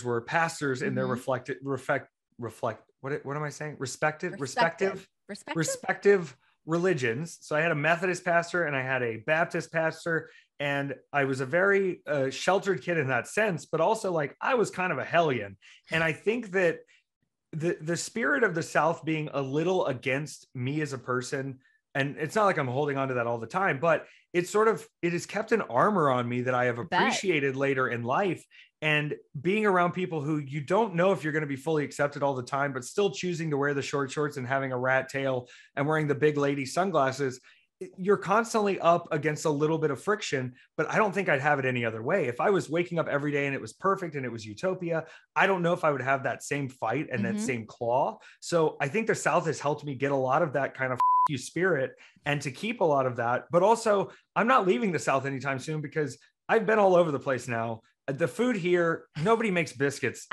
were pastors in their respective religions. So I had a Methodist pastor and I had a Baptist pastor, and I was a very sheltered kid in that sense, but also like I was kind of a hellion. And I think that the spirit of the South being a little against me as a person, and it's not like I'm holding on to that all the time, but it has kept an armor on me that I have appreciated later in life. And being around people who you don't know if you're going to be fully accepted all the time, but still choosing to wear the short shorts and having a rat tail and wearing the big lady sunglasses, you're constantly up against a little bit of friction. But I don't think I'd have it any other way. If I was waking up every day and it was perfect and it was utopia, I don't know if I would have that same fight and that same claw. So I think the South has helped me get a lot of that kind of you spirit and to keep a lot of that. But also I'm not leaving the South anytime soon, because I've been all over the place now. The food here, nobody makes biscuits,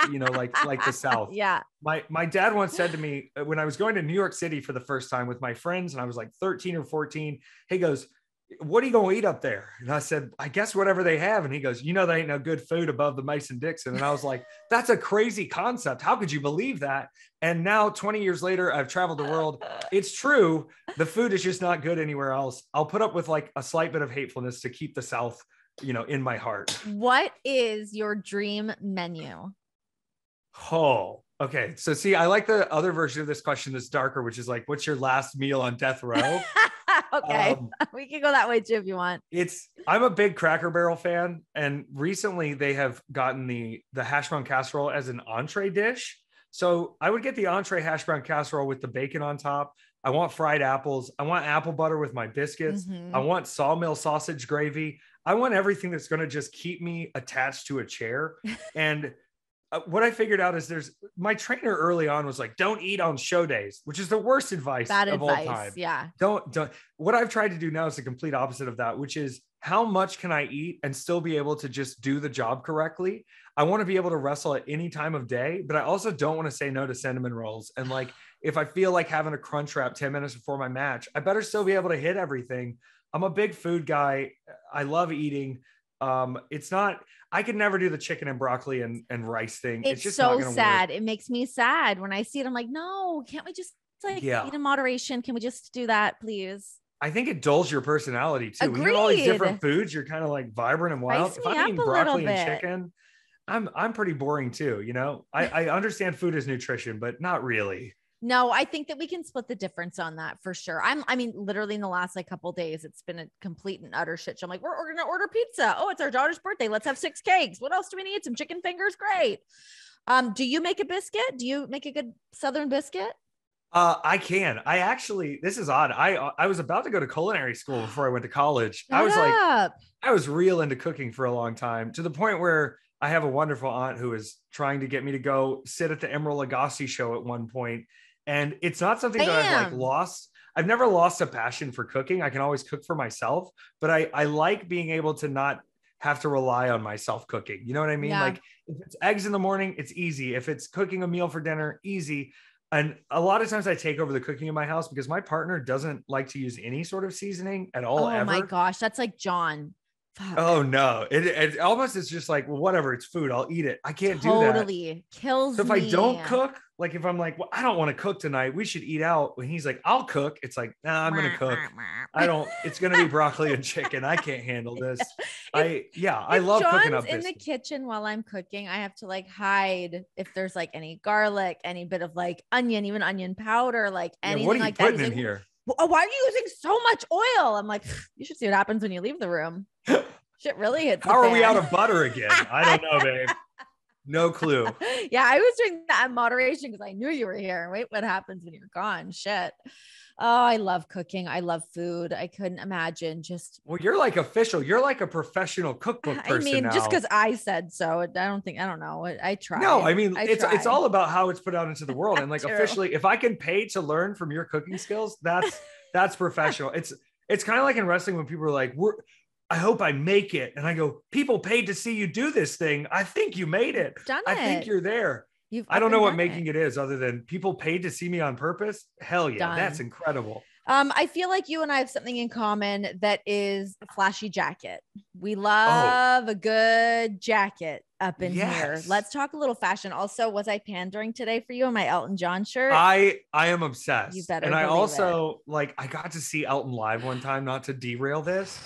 like the South. Yeah. My dad once said to me when I was going to New York City for the first time with my friends, and I was like 13 or 14, he goes, what are you going to eat up there? And I said, I guess whatever they have. And he goes, there ain't no good food above the Mason-Dixon. And I was like, that's a crazy concept. How could you believe that? And now 20 years later, I've traveled the world. It's true. The food is just not good anywhere else. I'll put up with like a slight bit of hatefulness to keep the South, in my heart. What is your dream menu? Oh, okay. So see, I like the other version of this question that's darker, which is like, what's your last meal on death row? Okay. We can go that way too if you want. I'm a big Cracker Barrel fan, and recently they have gotten the hash brown casserole as an entree dish. So I would get the entree hash brown casserole with the bacon on top. I want fried apples. I want apple butter with my biscuits. I want sawmill sausage gravy. I want everything that's going to just keep me attached to a chair. And what I figured out is my trainer early on was like, don't eat on show days, which is the worst advice of all time. Yeah. Don't. What I've tried to do now is the complete opposite of that, which is how much can I eat and still be able to just do the job correctly? I want to be able to wrestle at any time of day, but I also don't want to say no to cinnamon rolls. And like, if I feel like having a crunch wrap 10 minutes before my match, I better still be able to hit everything. I'm a big food guy. I love eating. I could never do the chicken and broccoli and rice thing. It's just so sad. Work. It makes me sad when I see it. I'm like, no, can't we just eat in moderation? Can we just do that, please? I think it dulls your personality too. Agreed. When you have all these different foods, you're kind of like vibrant and wild. If I'm eating broccoli and chicken, I'm pretty boring too. I understand food is nutrition, but not really. No, I think that we can split the difference on that for sure. I mean, literally in the last couple of days, it's been a complete and utter shit show. I'm like, we're going to order pizza. Oh, it's our daughter's birthday. Let's have 6 cakes. What else do we need? Some chicken fingers. Great. Do you make a biscuit? Do you make a good Southern biscuit? I can. This is odd. I was about to go to culinary school before I went to college. I was real into cooking for a long time, to the point where I have a wonderful aunt who is trying to get me to go sit at the Emeril Lagasse show at one point. And it's not something that I've lost. I've never lost a passion for cooking. I can always cook for myself, but I like being able to not have to rely on myself cooking. You know what I mean? Yeah. Like if it's eggs in the morning, it's easy. If it's cooking a meal for dinner, easy. And a lot of times I take over the cooking in my house because my partner doesn't like to use any sort of seasoning at all. Oh my ever. gosh. That's like John. Fuck. Oh no. It almost is just like, well, whatever, it's food. I'll eat it. I can't do that. Totally kills So if me. I don't cook, like if I'm like, well, I don't want to cook tonight, we should eat out. When he's like, I'll cook. It's like, nah, I'm going to cook. It's going to be broccoli and chicken. I can't handle this. I love John's cooking up in the kitchen while I'm cooking. I have to like hide if there's like any garlic, any bit of like onion, even onion powder, like anything what are you like putting that. in here? Why are you using so much oil? I'm like, you should see what happens when you leave the room. Shit really hits. How are we out of butter again? I don't know, babe. No clue. Yeah, I was doing that in moderation because I knew you were here. Wait, what happens when you're gone? Shit. Oh, I love cooking. I love food. I couldn't imagine just. Well, you're like official. You're like a professional cookbook person. I mean, now. just because I said so. I don't know. I try. No, I mean, it's all about how it's put out into the world. And like officially, if I can pay to learn from your cooking skills, that's professional. It's kind of like in wrestling when people are like, I hope I make it. And I go, people paid to see you do this thing. I think you made it. I think you're there. I don't know what making it is other than people paid to see me on purpose. Hell yeah. That's incredible. I feel like you and I have something in common that is a flashy jacket. We love a good jacket up in here. Let's talk a little fashion. Also, was I pandering today for you in my Elton John shirt? I am obsessed. You better. And I also I got to see Elton live one time, not to derail this.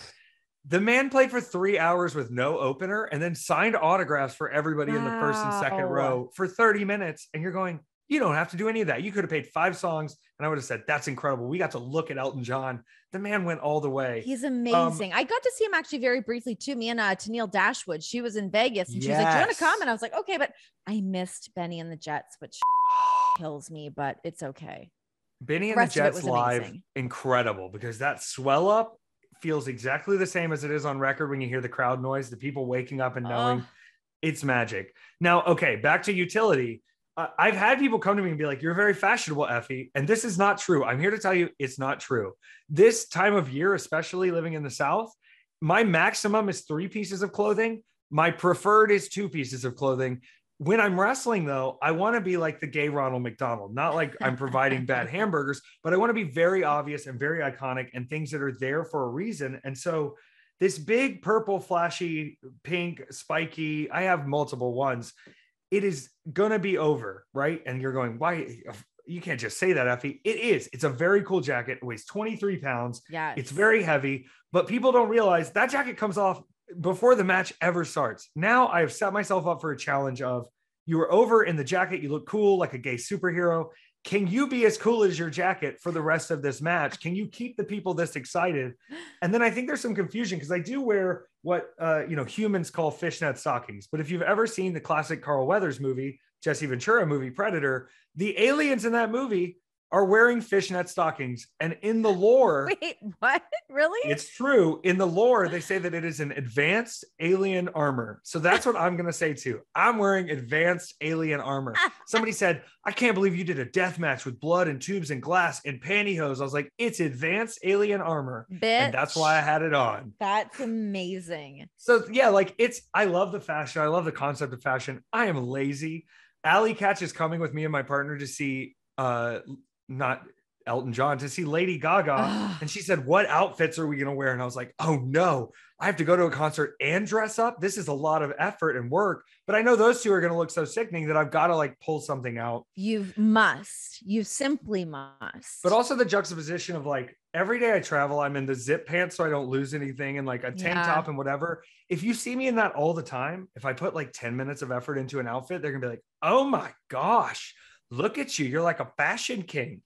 The man played for 3 hours with no opener and then signed autographs for everybody in the first and second row for 30 minutes. And you're going, you don't have to do any of that. You could have paid 5 songs and I would have said, that's incredible. We got to look at Elton John. The man went all the way. He's amazing. I got to see him actually very briefly too. Me and Tennille Dashwood, she was in Vegas and she was like, do you want to come? And I was like, okay, but I missed Benny and the Jets, which kills me, but it's okay. Benny and the Jets live, incredible because that swell up feels exactly the same as it is on record when you hear the crowd noise, the people waking up and knowing it's magic. Now, okay, back to utility. I've had people come to me and be like, you're very fashionable, Effy. And this is not true. I'm here to tell you it's not true. This time of year, especially living in the South, my maximum is 3 pieces of clothing. My preferred is 2 pieces of clothing. When I'm wrestling, though, I want to be like the gay Ronald McDonald, not like I'm providing bad hamburgers, but I want to be very obvious and very iconic and things that are there for a reason. And so this big purple, flashy, pink, spiky, I have multiple ones. It is going to be over, right? And you're going, why? You can't just say that, Effy. It is. It's a very cool jacket. It weighs 23 pounds. Yeah. It's very heavy, but people don't realize that jacket comes off before the match ever starts. Now I have set myself up for a challenge of you were over in the jacket. You look cool, like a gay superhero. Can you be as cool as your jacket for the rest of this match? Can you keep the people this excited? And then I think there's some confusion because I do wear what, humans call fishnet stockings. But if you've ever seen the classic Carl Weathers movie, Jesse Ventura movie, Predator, the aliens in that movie are wearing fishnet stockings. And in the lore, wait, what? Really? It's true. In the lore, they say that it is an advanced alien armor. So that's what I'm going to say too. I'm wearing advanced alien armor. Somebody said, I can't believe you did a death match with blood and tubes and glass and pantyhose. I was like, it's advanced alien armor. Bitch, and that's why I had it on. That's amazing. So yeah, I love the fashion. I love the concept of fashion. I am lazy. Alley Catch is coming with me and my partner to see, not Elton John, to see Lady Gaga. And she said, what outfits are we going to wear? And I was like, oh no, I have to go to a concert and dress up. This is a lot of effort and work, but I know those two are going to look so sickening that I've got to pull something out. You simply must. But also the juxtaposition of every day I travel, I'm in the zip pants so I don't lose anything and a tank top and whatever. If you see me in that all the time, if I put 10 minutes of effort into an outfit, they're gonna be like, oh my gosh, look at you. You're like a fashion king.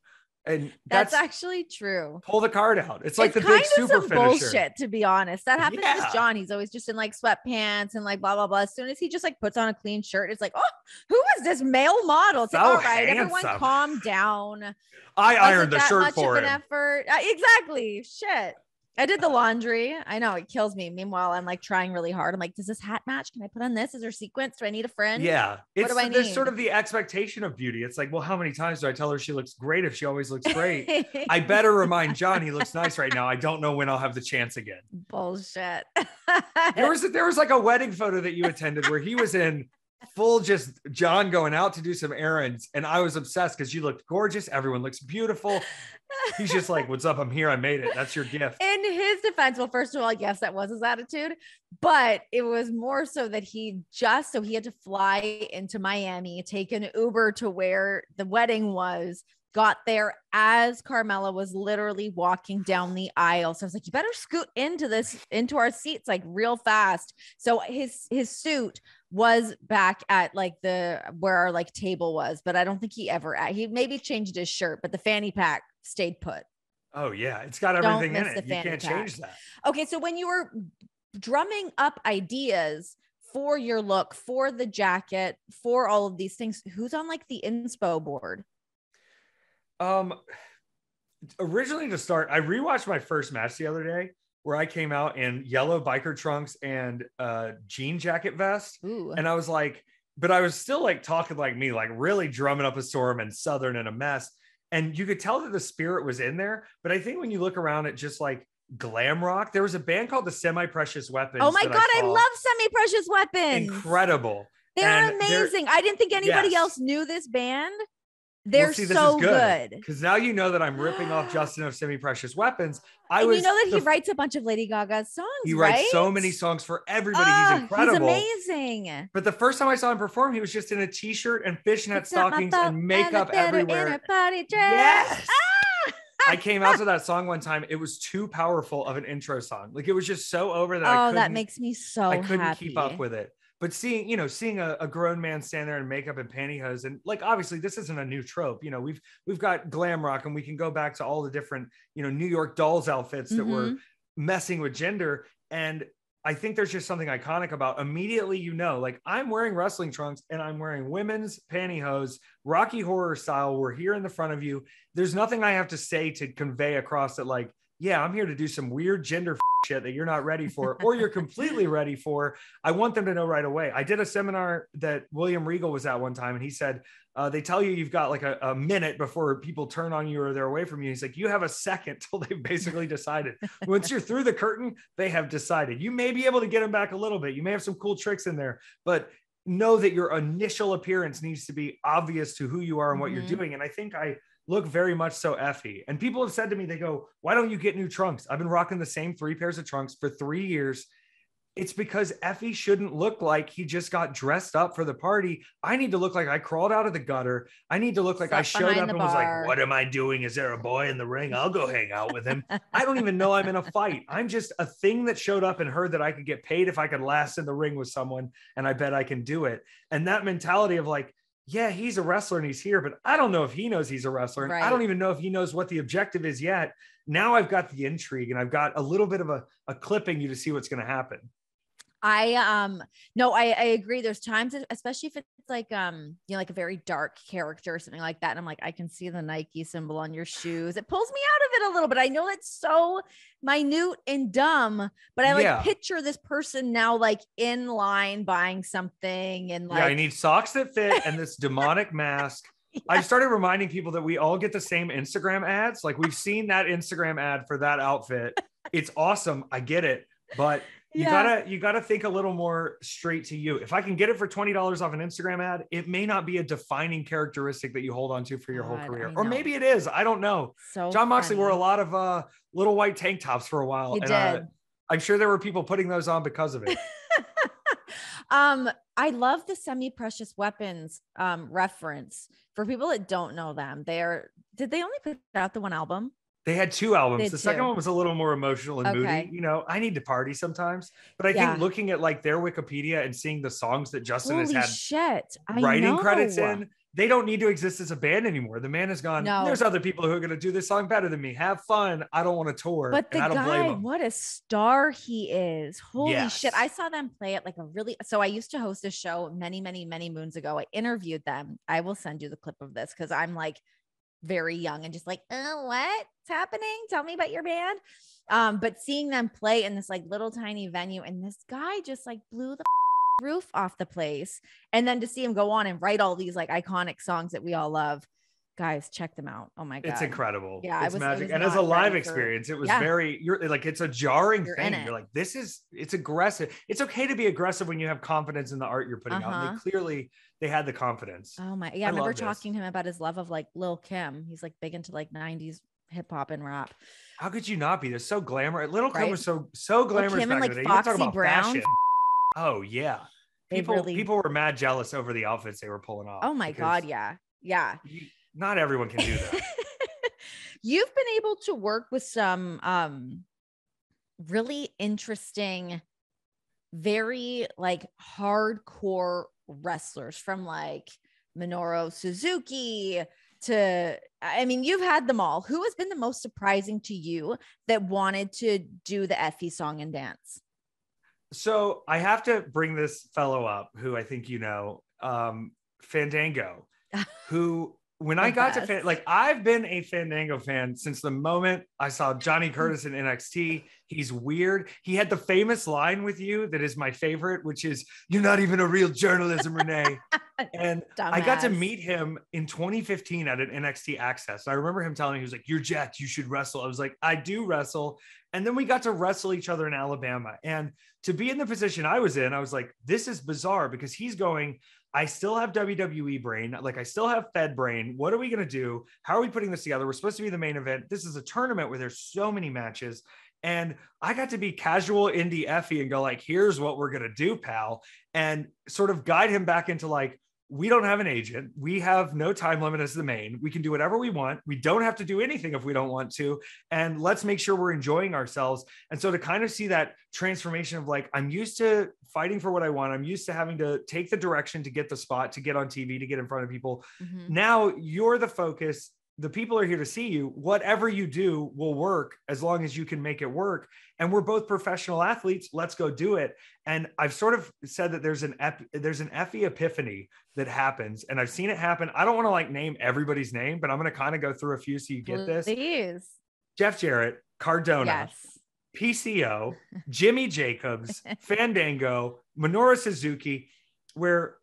And that's actually true. Pull the card out. It's like the big super finisher. Bullshit, to be honest. That happens with John. He's always just in sweatpants and blah blah blah. As soon as he just puts on a clean shirt, it's like, oh, who is this male model? It's all right, everyone, calm down. I ironed the shirt much for of him. An effort. Exactly. Shit. I did the laundry. I know it kills me. Meanwhile, I'm like trying really hard. I'm like, does this hat match? Can I put on this? Is there sequence? Do I need a friend? Yeah. What do I There's need? sort of the expectation of beauty. It's like, well, how many times do I tell her she looks great if she always looks great? I better remind John he looks nice right now. I don't know when I'll have the chance again. Bullshit. There was like a wedding photo that you attended where he was in full just John going out to do some errands, and I was obsessed because you looked gorgeous. Everyone looks beautiful. He's just like, what's up? I'm here. I made it. That's your gift. In his defense, well, first of all, yes, that was his attitude, but it was more so that he had to fly into Miami, take an Uber to where the wedding was, got there as Carmela was literally walking down the aisle. So I was like, you better scoot into our seats like real fast. So his suit was back at like where our like table was, but I don't think he maybe changed his shirt, but the fanny pack stayed put. Oh yeah. It's got everything in it. You can't change that. Okay. So when you were drumming up ideas for your look, for the jacket, for all of these things, who's on like the inspo board? Originally to start, I rewatched my first match the other day where I came out in yellow biker trunks and jean jacket vest. Ooh. And I was like, but I was still like talking like me, like really drumming up a storm and Southern and a mess. And you could tell that the spirit was in there. But I think when you look around at just like glam rock, there was a band called the Semi-Precious Weapons. Oh my God, I love Semi-Precious Weapons. Incredible. They're amazing. I didn't think anybody else knew this band. They're so good. Because now you know that I'm ripping off Justin of Semi-Precious Weapons. You know that he writes a bunch of Lady Gaga's songs, He writes so many songs for everybody. He's incredible. He's amazing. But the first time I saw him perform, he was just in a t-shirt and fishnet stockings and makeup everywhere. Yes. I came out to that song one time. It was too powerful of an intro song. Like it was just so over that that makes me so I couldn't keep up with it. But seeing a grown man stand there in makeup and pantyhose, and like, obviously this isn't a new trope. You know, we've got glam rock, and we can go back to all the different, New York Dolls outfits that were messing with gender. And I think there's just something iconic about immediately, like I'm wearing wrestling trunks and I'm wearing women's pantyhose, Rocky Horror style. We're here in the front of you. There's nothing I have to say to convey across that, like, yeah, I'm here to do some weird gender shit that you're not ready for, or you're completely ready for. I want them to know right away. I did a seminar that William Regal was at one time, and he said, they tell you you've got like a minute before people turn on you or they're away from you. He's like, you have a second till they've basically decided. Once you're through the curtain, they have decided. You may be able to get them back a little bit. You may have some cool tricks in there, but know that your initial appearance needs to be obvious to who you are and what you're doing. And I think I look very much so Effy. And people have said to me, they go, why don't you get new trunks? I've been rocking the same 3 pairs of trunks for 3 years. It's because Effy shouldn't look like he just got dressed up for the party. I need to look like I crawled out of the gutter. I need to look like I showed up and was like, what am I doing? Is there a boy in the ring? I'll go hang out with him. I don't even know I'm in a fight. I'm just a thing that showed up and heard that I could get paid if I could last in the ring with someone. And I bet I can do it. And that mentality of like, yeah, he's a wrestler and he's here, but I don't know if he knows he's a wrestler. And I don't even know if he knows what the objective is yet. Now I've got the intrigue and I've got a little bit of a clipping you to see what's going to happen. No, I agree. There's times, especially if it's like, like a very dark character or something like that. And I'm like, I can see the Nike symbol on your shoes. It pulls me out of it a little bit. I know that's so minute and dumb, but I picture this person now, like in line buying something. And like, I need socks that fit and this demonic mask. I've started reminding people that we all get the same Instagram ads. Like we've seen that Instagram ad for that outfit. It's awesome. I get it. But you gotta think a little more straight to you. If I can get it for $20 off an Instagram ad, it may not be a defining characteristic that you hold on to for your whole career. Or maybe it is. I don't know. So John Moxley wore a lot of little white tank tops for a while. He did. I'm sure there were people putting those on because of it. I love the Semi-Precious Weapons reference. For people that don't know them, did they only put out the one album? They had 2 albums. The second one was a little more emotional and moody. I need to party sometimes, but I think looking at like their Wikipedia and seeing the songs that Justin has had writing credits in, they don't need to exist as a band anymore. The man has gone, there's other people who are going to do this song better than me. Have fun. I don't want to tour. But the I don't blame guy, him. what a star he is. Holy shit. I saw them play at like so I used to host a show many, many, many moons ago. I interviewed them. I will send you the clip of this because I'm like, very young and just like, what's happening? Tell me about your band. But seeing them play in this like little tiny venue, and this guy just like blew the roof off the place. And then to see him go on and write all these like iconic songs that we all love. Guys, check them out. Oh my God. It's incredible. Yeah. It's magic. And as a live experience, it was you're like, it's a jarring thing. You're like, it's aggressive. It's okay to be aggressive when you have confidence in the art you're putting out. And they had the confidence. Oh my, yeah. I remember talking to him about his love of like Lil Kim. He's like big into like 90s hip hop and rap. How could you not be? They're so glamorous. Little Kim was so glamorous back in the day. You talk about fashion. Oh yeah. People were mad jealous over the outfits they were pulling off. Oh my God. Yeah. Yeah. Not everyone can do that. You've been able to work with some really interesting, very like hardcore wrestlers, from like Minoru Suzuki to, I mean, you've had them all. Who has been the most surprising to you that wanted to do the Effy song and dance? So I have to bring this fellow up who I think Fandango, who when I got to I've been a Fandango fan since the moment I saw Johnny Curtis in NXT. He's weird. He had the famous line with you that is my favorite, which is, "You're not even a real journalism, Renee." And I got to meet him in 2015 at an NXT Access. I remember him telling me, he was like, "You're jacked, you should wrestle." I was like, "I do wrestle." And then we got to wrestle each other in Alabama. And to be in the position I was in, I was like, this is bizarre, because he's going, I still have WWE brain. Like, I still have Fed brain. What are we going to do? How are we putting this together? We're supposed to be the main event. This is a tournament where there's so many matches. And I got to be casual indie Effy and go like, here's what we're going to do, pal. And sort of guide him back into like, we don't have an agent. We have no time limit as the main. We can do whatever we want. We don't have to do anything if we don't want to. And let's make sure we're enjoying ourselves. And so to kind of see that transformation of like, I'm used to fighting for what I want. I'm used to having to take the direction to get the spot, to get on TV, to get in front of people. Mm-hmm. Now you're the focus. The people are here to see you. Whatever you do will work as long as you can make it work. And we're both professional athletes. Let's go do it. And I've sort of said that there's an Effy epiphany that happens. And I've seen it happen. I don't want to like name everybody's name, but I'm going to kind of go through a few so you get this. Please. Jeff Jarrett, Cardona, yes. PCO, Jimmy Jacobs, Fandango, Minoru Suzuki, where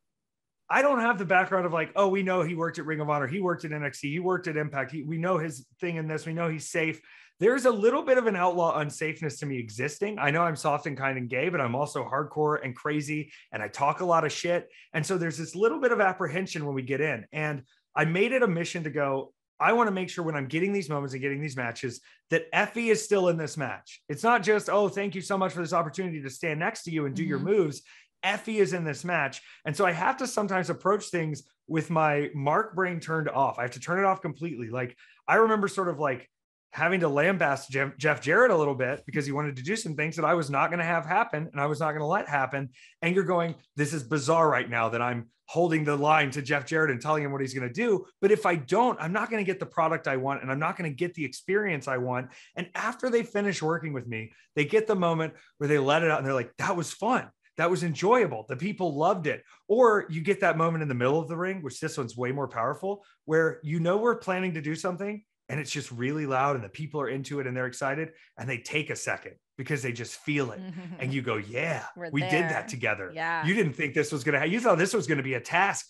I don't have the background of like, oh, we know he worked at Ring of Honor. He worked at NXT. He worked at Impact. We know his thing in this. We know he's safe. There's a little bit of an outlaw unsafeness to me existing. I know I'm soft and kind and gay, but I'm also hardcore and crazy. And I talk a lot of shit. And so there's this little bit of apprehension when we get in. And I made it a mission to go, I want to make sure when I'm getting these moments and getting these matches that Effy is still in this match. It's not just, oh, thank you so much for this opportunity to stand next to you and do your moves. Effy is in this match. And so I have to sometimes approach things with my Mark brain turned off. I have to turn it off completely. Like, I remember sort of like having to lambaste Jeff Jarrett a little bit because he wanted to do some things that I was not going to have happen and I was not going to let happen. And you're going, this is bizarre right now that I'm holding the line to Jeff Jarrett and telling him what he's going to do. But if I don't, I'm not going to get the product I want and I'm not going to get the experience I want. And after they finish working with me, they get the moment where they let it out and they're like, that was fun. That was enjoyable. The people loved it. Or you get that moment in the middle of the ring, which this one's way more powerful, where you know we're planning to do something and it's just really loud and the people are into it and they're excited and they take a second because they just feel it. And you go, yeah, we did that together. Yeah. You didn't think this was going to happen. You thought this was going to be a task.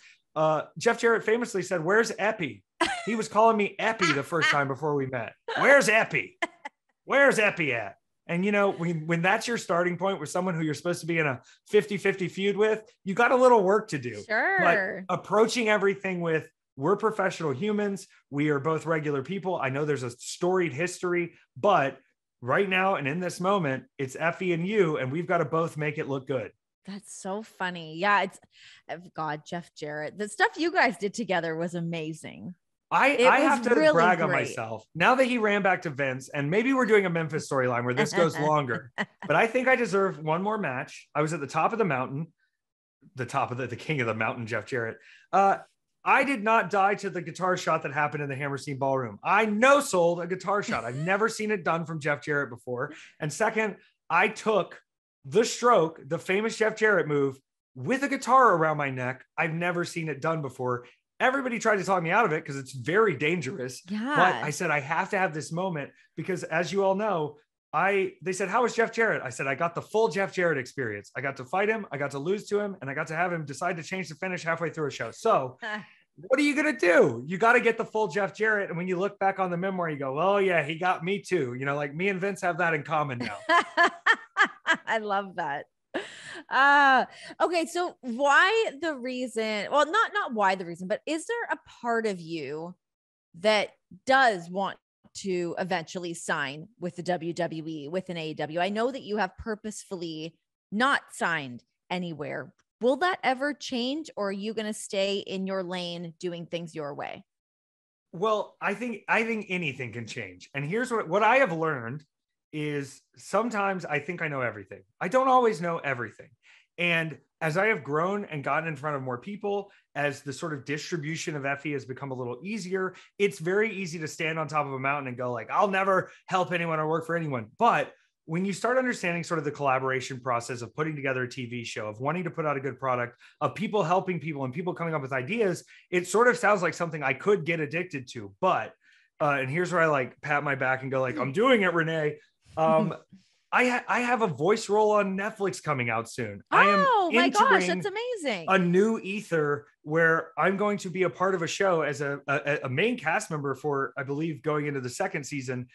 Jeff Jarrett famously said, where's Epi? He was calling me Epi the first time before we met. Where's Epi? Where's Epi at? And, you know, when that's your starting point with someone who you're supposed to be in a 50-50 feud with, you got a little work to do. Sure. But approaching everything with, we're professional humans. We are both regular people. I know there's a storied history, but right now and in this moment, it's Effy and you, and we've got to both make it look good. That's so funny. Yeah. It's God, Jeff Jarrett. The stuff you guys did together was amazing. I have to really brag on myself now that he ran back to Vince, and maybe we're doing a Memphis storyline where this goes longer, but I think I deserve one more match. I was at the top of the mountain, the king of the mountain, Jeff Jarrett. I did not die to the guitar shot that happened in the Hammerstein Ballroom. I no-sold a guitar shot. I've never seen it done from Jeff Jarrett before. And second, I took the stroke, the famous Jeff Jarrett move, with a guitar around my neck. I've never seen it done before. Everybody tried to talk me out of it because it's very dangerous. Yeah. But I said, I have to have this moment because, as you all know, they said, how was Jeff Jarrett? I said, I got the full Jeff Jarrett experience. I got to fight him. I got to lose to him, and I got to have him decide to change the finish halfway through a show. So what are you going to do? You got to get the full Jeff Jarrett. And when you look back on the memoir, you go, oh yeah, he got me too. You know, like me and Vince have that in common now. I love that. Okay. So why the reason, well, not why the reason, but is there a part of you that does want to eventually sign with the WWE, with an AEW? I know that you have purposefully not signed anywhere. Will that ever change, or are you going to stay in your lane doing things your way? Well, I think anything can change. And here's what I have learned is sometimes I think I know everything. I don't always know everything. And as I have grown and gotten in front of more people, as the sort of distribution of Effy has become a little easier, it's very easy to stand on top of a mountain and go like, I'll never help anyone or work for anyone. But when you start understanding sort of the collaboration process of putting together a TV show, of wanting to put out a good product, of people helping people and people coming up with ideas, it sort of sounds like something I could get addicted to. But, and here's where I like pat my back and go like, I'm doing it, Renee. I have a voice role on Netflix coming out soon. Oh my gosh, that's amazing. A new ether where I'm going to be a part of a show as a main cast member for, I believe, going into the second season.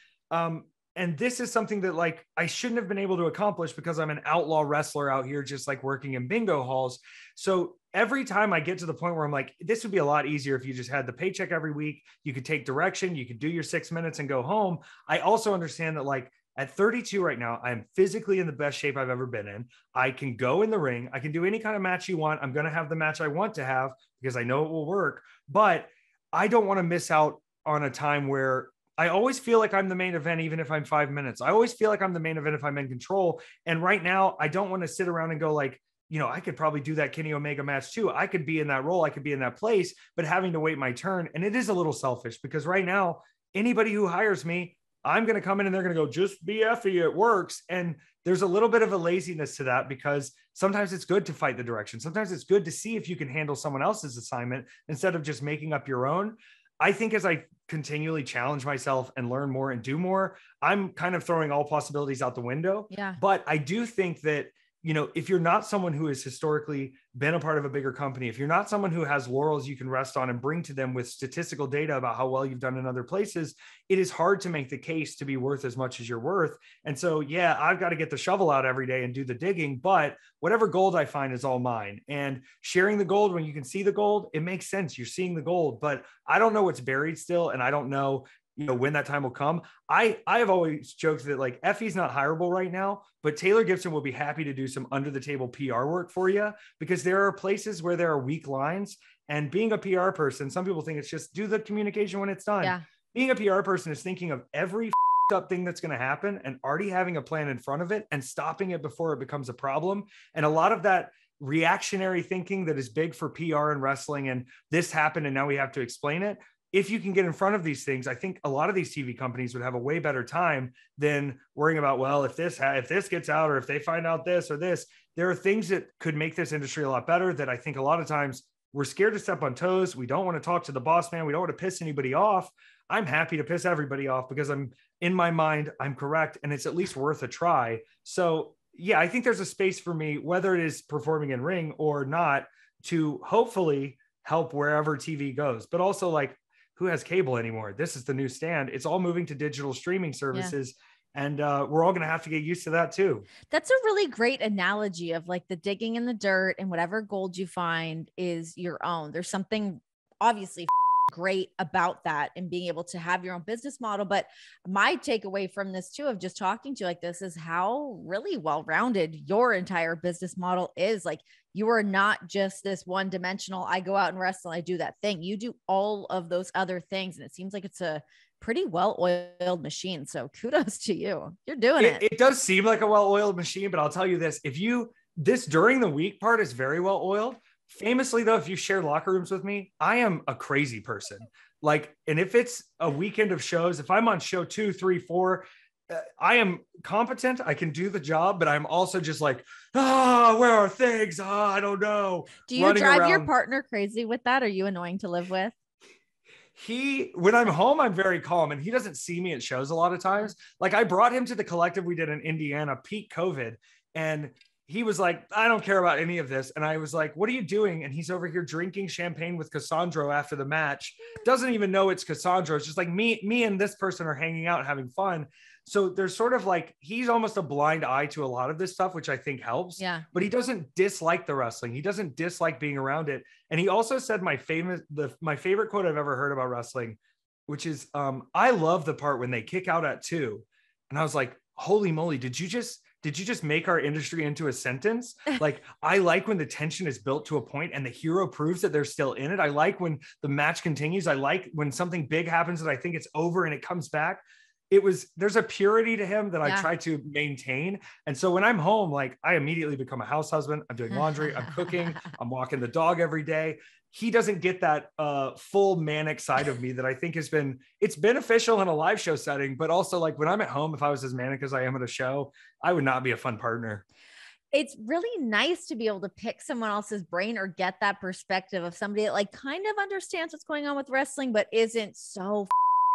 And this is something that like I shouldn't have been able to accomplish because I'm an outlaw wrestler out here, just like working in bingo halls. So every time I get to the point where I'm like, this would be a lot easier if you just had the paycheck every week. You could take direction, you could do your 6 minutes and go home. I also understand that like at 32 right now, I'm physically in the best shape I've ever been in. I can go in the ring. I can do any kind of match you want. I'm going to have the match I want to have because I know it will work. But I don't want to miss out on a time where I always feel like I'm the main event, even if I'm 5 minutes. I always feel like I'm the main event if I'm in control. And right now, I don't want to sit around and go like, you know, I could probably do that Kenny Omega match too. I could be in that role. I could be in that place, but having to wait my turn. And it is a little selfish because right now, anybody who hires me, I'm going to come in and they're going to go, just be Effy, it works. And there's a little bit of a laziness to that because sometimes it's good to fight the direction. Sometimes it's good to see if you can handle someone else's assignment instead of just making up your own. I think as I continually challenge myself and learn more and do more, I'm kind of throwing all possibilities out the window. Yeah. But I do think that, you know, if you're not someone who has historically been a part of a bigger company, if you're not someone who has laurels you can rest on and bring to them with statistical data about how well you've done in other places, it is hard to make the case to be worth as much as you're worth. And so, yeah, I've got to get the shovel out every day and do the digging, but whatever gold I find is all mine. And sharing the gold when you can see the gold, it makes sense. You're seeing the gold, but I don't know what's buried still. And I don't know, you know, when that time will come. I have always joked that like Effy's not hireable right now, but Taylor Gibson will be happy to do some under the table PR work for you because there are places where there are weak lines. And being a PR person, some people think it's just do the communication when it's done. Yeah. Being a PR person is thinking of every up thing that's going to happen and already having a plan in front of it and stopping it before it becomes a problem. And a lot of that reactionary thinking that is big for PR and wrestling, and this happened and now we have to explain it. If you can get in front of these things, I think a lot of these TV companies would have a way better time than worrying about, well, if this gets out or if they find out this or this. There are things that could make this industry a lot better that I think a lot of times we're scared to step on toes. We don't want to talk to the boss man. We don't want to piss anybody off. I'm happy to piss everybody off because I'm in my mind, I'm correct. And it's at least worth a try. So yeah, I think there's a space for me, whether it is performing in ring or not, to hopefully help wherever TV goes, but also like, who has cable anymore? This is the new stand. It's all moving to digital streaming services. Yeah. And we're all going to have to get used to that too. That's a really great analogy of like the digging in the dirt and whatever gold you find is your own. There's something obviously great about that and being able to have your own business model. But my takeaway from this too, of just talking to you like this, is how really well-rounded your entire business model is. Like, you are not just this one dimensional, I go out and wrestle, I do that thing. You do all of those other things. And it seems like it's a pretty well-oiled machine. So kudos to you. You're doing it. It does seem like a well-oiled machine, but I'll tell you this, this during the week part is very well-oiled. Famously though, if you share locker rooms with me, I am a crazy person. Like, and if it's a weekend of shows, if I'm on show 2, 3, 4, I am competent. I can do the job, but I'm also just like, where are things? I don't know. Do you drive your partner crazy with that? Are you annoying to live with? When I'm home, I'm very calm, and he doesn't see me at shows a lot of times. Like, I brought him to the collective we did in Indiana, peak COVID, and he was like, I don't care about any of this. And I was like, what are you doing? And he's over here drinking champagne with Cassandra after the match. Doesn't even know it's Cassandra. It's just like me and this person are hanging out and having fun. So there's sort of like, he's almost a blind eye to a lot of this stuff, which I think helps. Yeah. But he doesn't dislike the wrestling. He doesn't dislike being around it. And he also said my favorite quote I've ever heard about wrestling, which is, I love the part when they kick out at 2. And I was like, holy moly, did you just make our industry into a sentence? Like, I like when the tension is built to a point and the hero proves that they're still in it. I like when the match continues. I like when something big happens that I think it's over and it comes back. There's a purity to him that I try to maintain. And so when I'm home, like, I immediately become a house husband. I'm doing laundry, I'm cooking, I'm walking the dog every day. He doesn't get that full manic side of me that I think it's beneficial in a live show setting, but also, like, when I'm at home, if I was as manic as I am at a show, I would not be a fun partner. It's really nice to be able to pick someone else's brain or get that perspective of somebody that, like, kind of understands what's going on with wrestling, but isn't so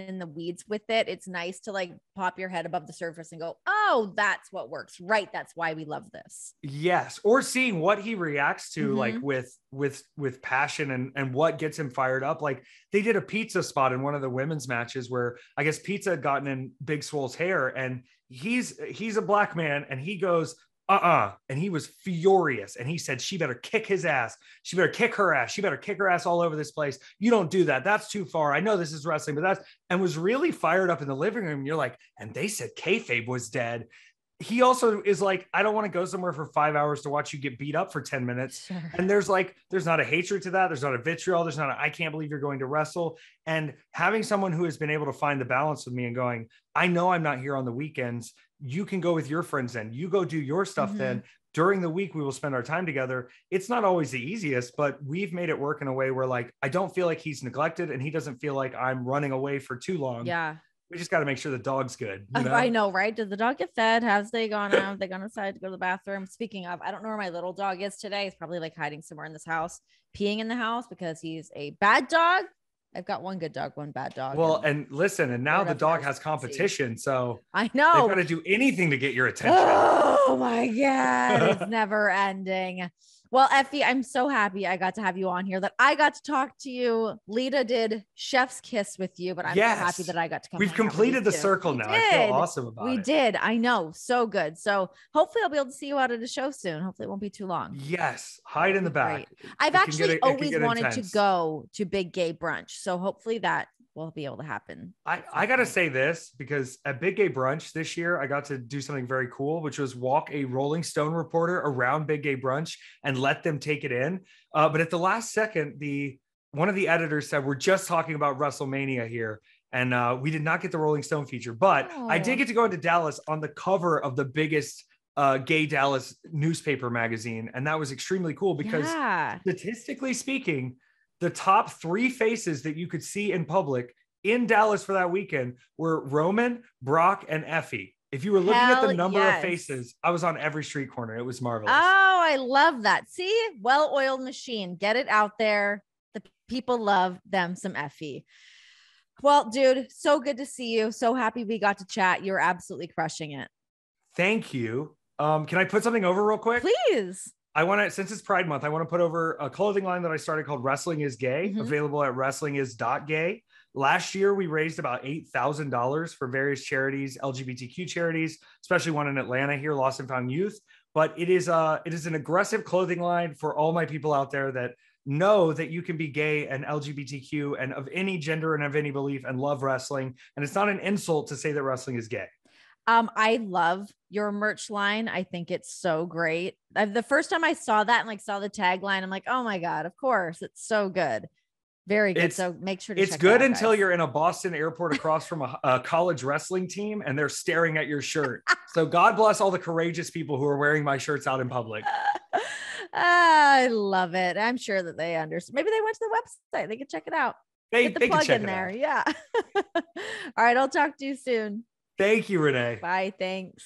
in the weeds with it. It's nice to, like, pop your head above the surface and go, oh, that's what works, right? That's why we love this. Yes. Or seeing what he reacts to, like, with passion and what gets him fired up. Like, they did a pizza spot in one of the women's matches where I guess Pizza had gotten in Big Swole's hair, and he's a black man, and he goes, and he was furious, and he said, she better kick his ass, she better kick her ass, she better kick her ass all over this place. You don't do that, that's too far. I know this is wrestling, but and was really fired up in the living room. You're like, and they said kayfabe was dead. He also is like, I don't want to go somewhere for 5 hours to watch you get beat up for 10 minutes. Sure. And there's not a hatred to that. There's not a vitriol. There's not I can't believe you're going to wrestle. And having someone who has been able to find the balance with me and going, I know I'm not here on the weekends. You can go with your friends then. You go do your stuff then. During the week, we will spend our time together. It's not always the easiest, but we've made it work in a way where, like, I don't feel like he's neglected and he doesn't feel like I'm running away for too long. Yeah. We just got to make sure the dog's good. You know? I know, right? Did the dog get fed? Have they gone out? Have they gone outside to go to the bathroom? Speaking of, I don't know where my little dog is today. He's probably, like, hiding somewhere in this house, peeing in the house because he's a bad dog. I've got one good dog, one bad dog. Well, and listen, and now the dog has competition. So I know they've got to do anything to get your attention. Oh my God. It's never ending. Well, Effy, I'm so happy I got to have you on here, that I got to talk to you. Lita did Chef's Kiss with you, but I'm so happy that I got to come. We've completed the circle now. I feel awesome about it. We did. I know. So good. So hopefully I'll be able to see you out at a show soon. Hopefully it won't be too long. Yes. Hide in the back. I've actually always wanted to go to Big Gay Brunch. So hopefully that will be able to happen. I got to say this, because at Big Gay Brunch this year, I got to do something very cool, which was walk a Rolling Stone reporter around Big Gay Brunch and let them take it in. But at the last second, one of the editors said, we're just talking about WrestleMania here. And we did not get the Rolling Stone feature, but I did get to go into Dallas on the cover of the biggest gay Dallas newspaper magazine. And that was extremely cool because statistically speaking, the top 3 faces that you could see in public in Dallas for that weekend were Roman, Brock, and Effy. If you were looking at the number of faces, I was on every street corner. It was marvelous. Oh, I love that. See, well-oiled machine. Get it out there. The people love them some Effy. Well, dude, so good to see you. So happy we got to chat. You're absolutely crushing it. Thank you. Can I put something over real quick? Please. Since it's Pride Month, I want to put over a clothing line that I started called Wrestling is Gay, available at wrestlingisgay. Last year, we raised about $8,000 for various charities, LGBTQ charities, especially one in Atlanta here, Lost and Found Youth. But it is an aggressive clothing line for all my people out there that know that you can be gay and LGBTQ and of any gender and of any belief and love wrestling. And it's not an insult to say that wrestling is gay. I love your merch line. I think it's so great. The first time I saw that and, like, saw the tagline, I'm like, oh my God, of course. It's so good. Very good. So make sure to check it's good it out, until guys. You're in a Boston airport across from a college wrestling team and they're staring at your shirt. So God bless all the courageous people who are wearing my shirts out in public. I love it. I'm sure that they understand. Maybe they went to the website. They can check it out. They Get the plug in there. Yeah. All right. I'll talk to you soon. Thank you, Renee. Bye. Thanks.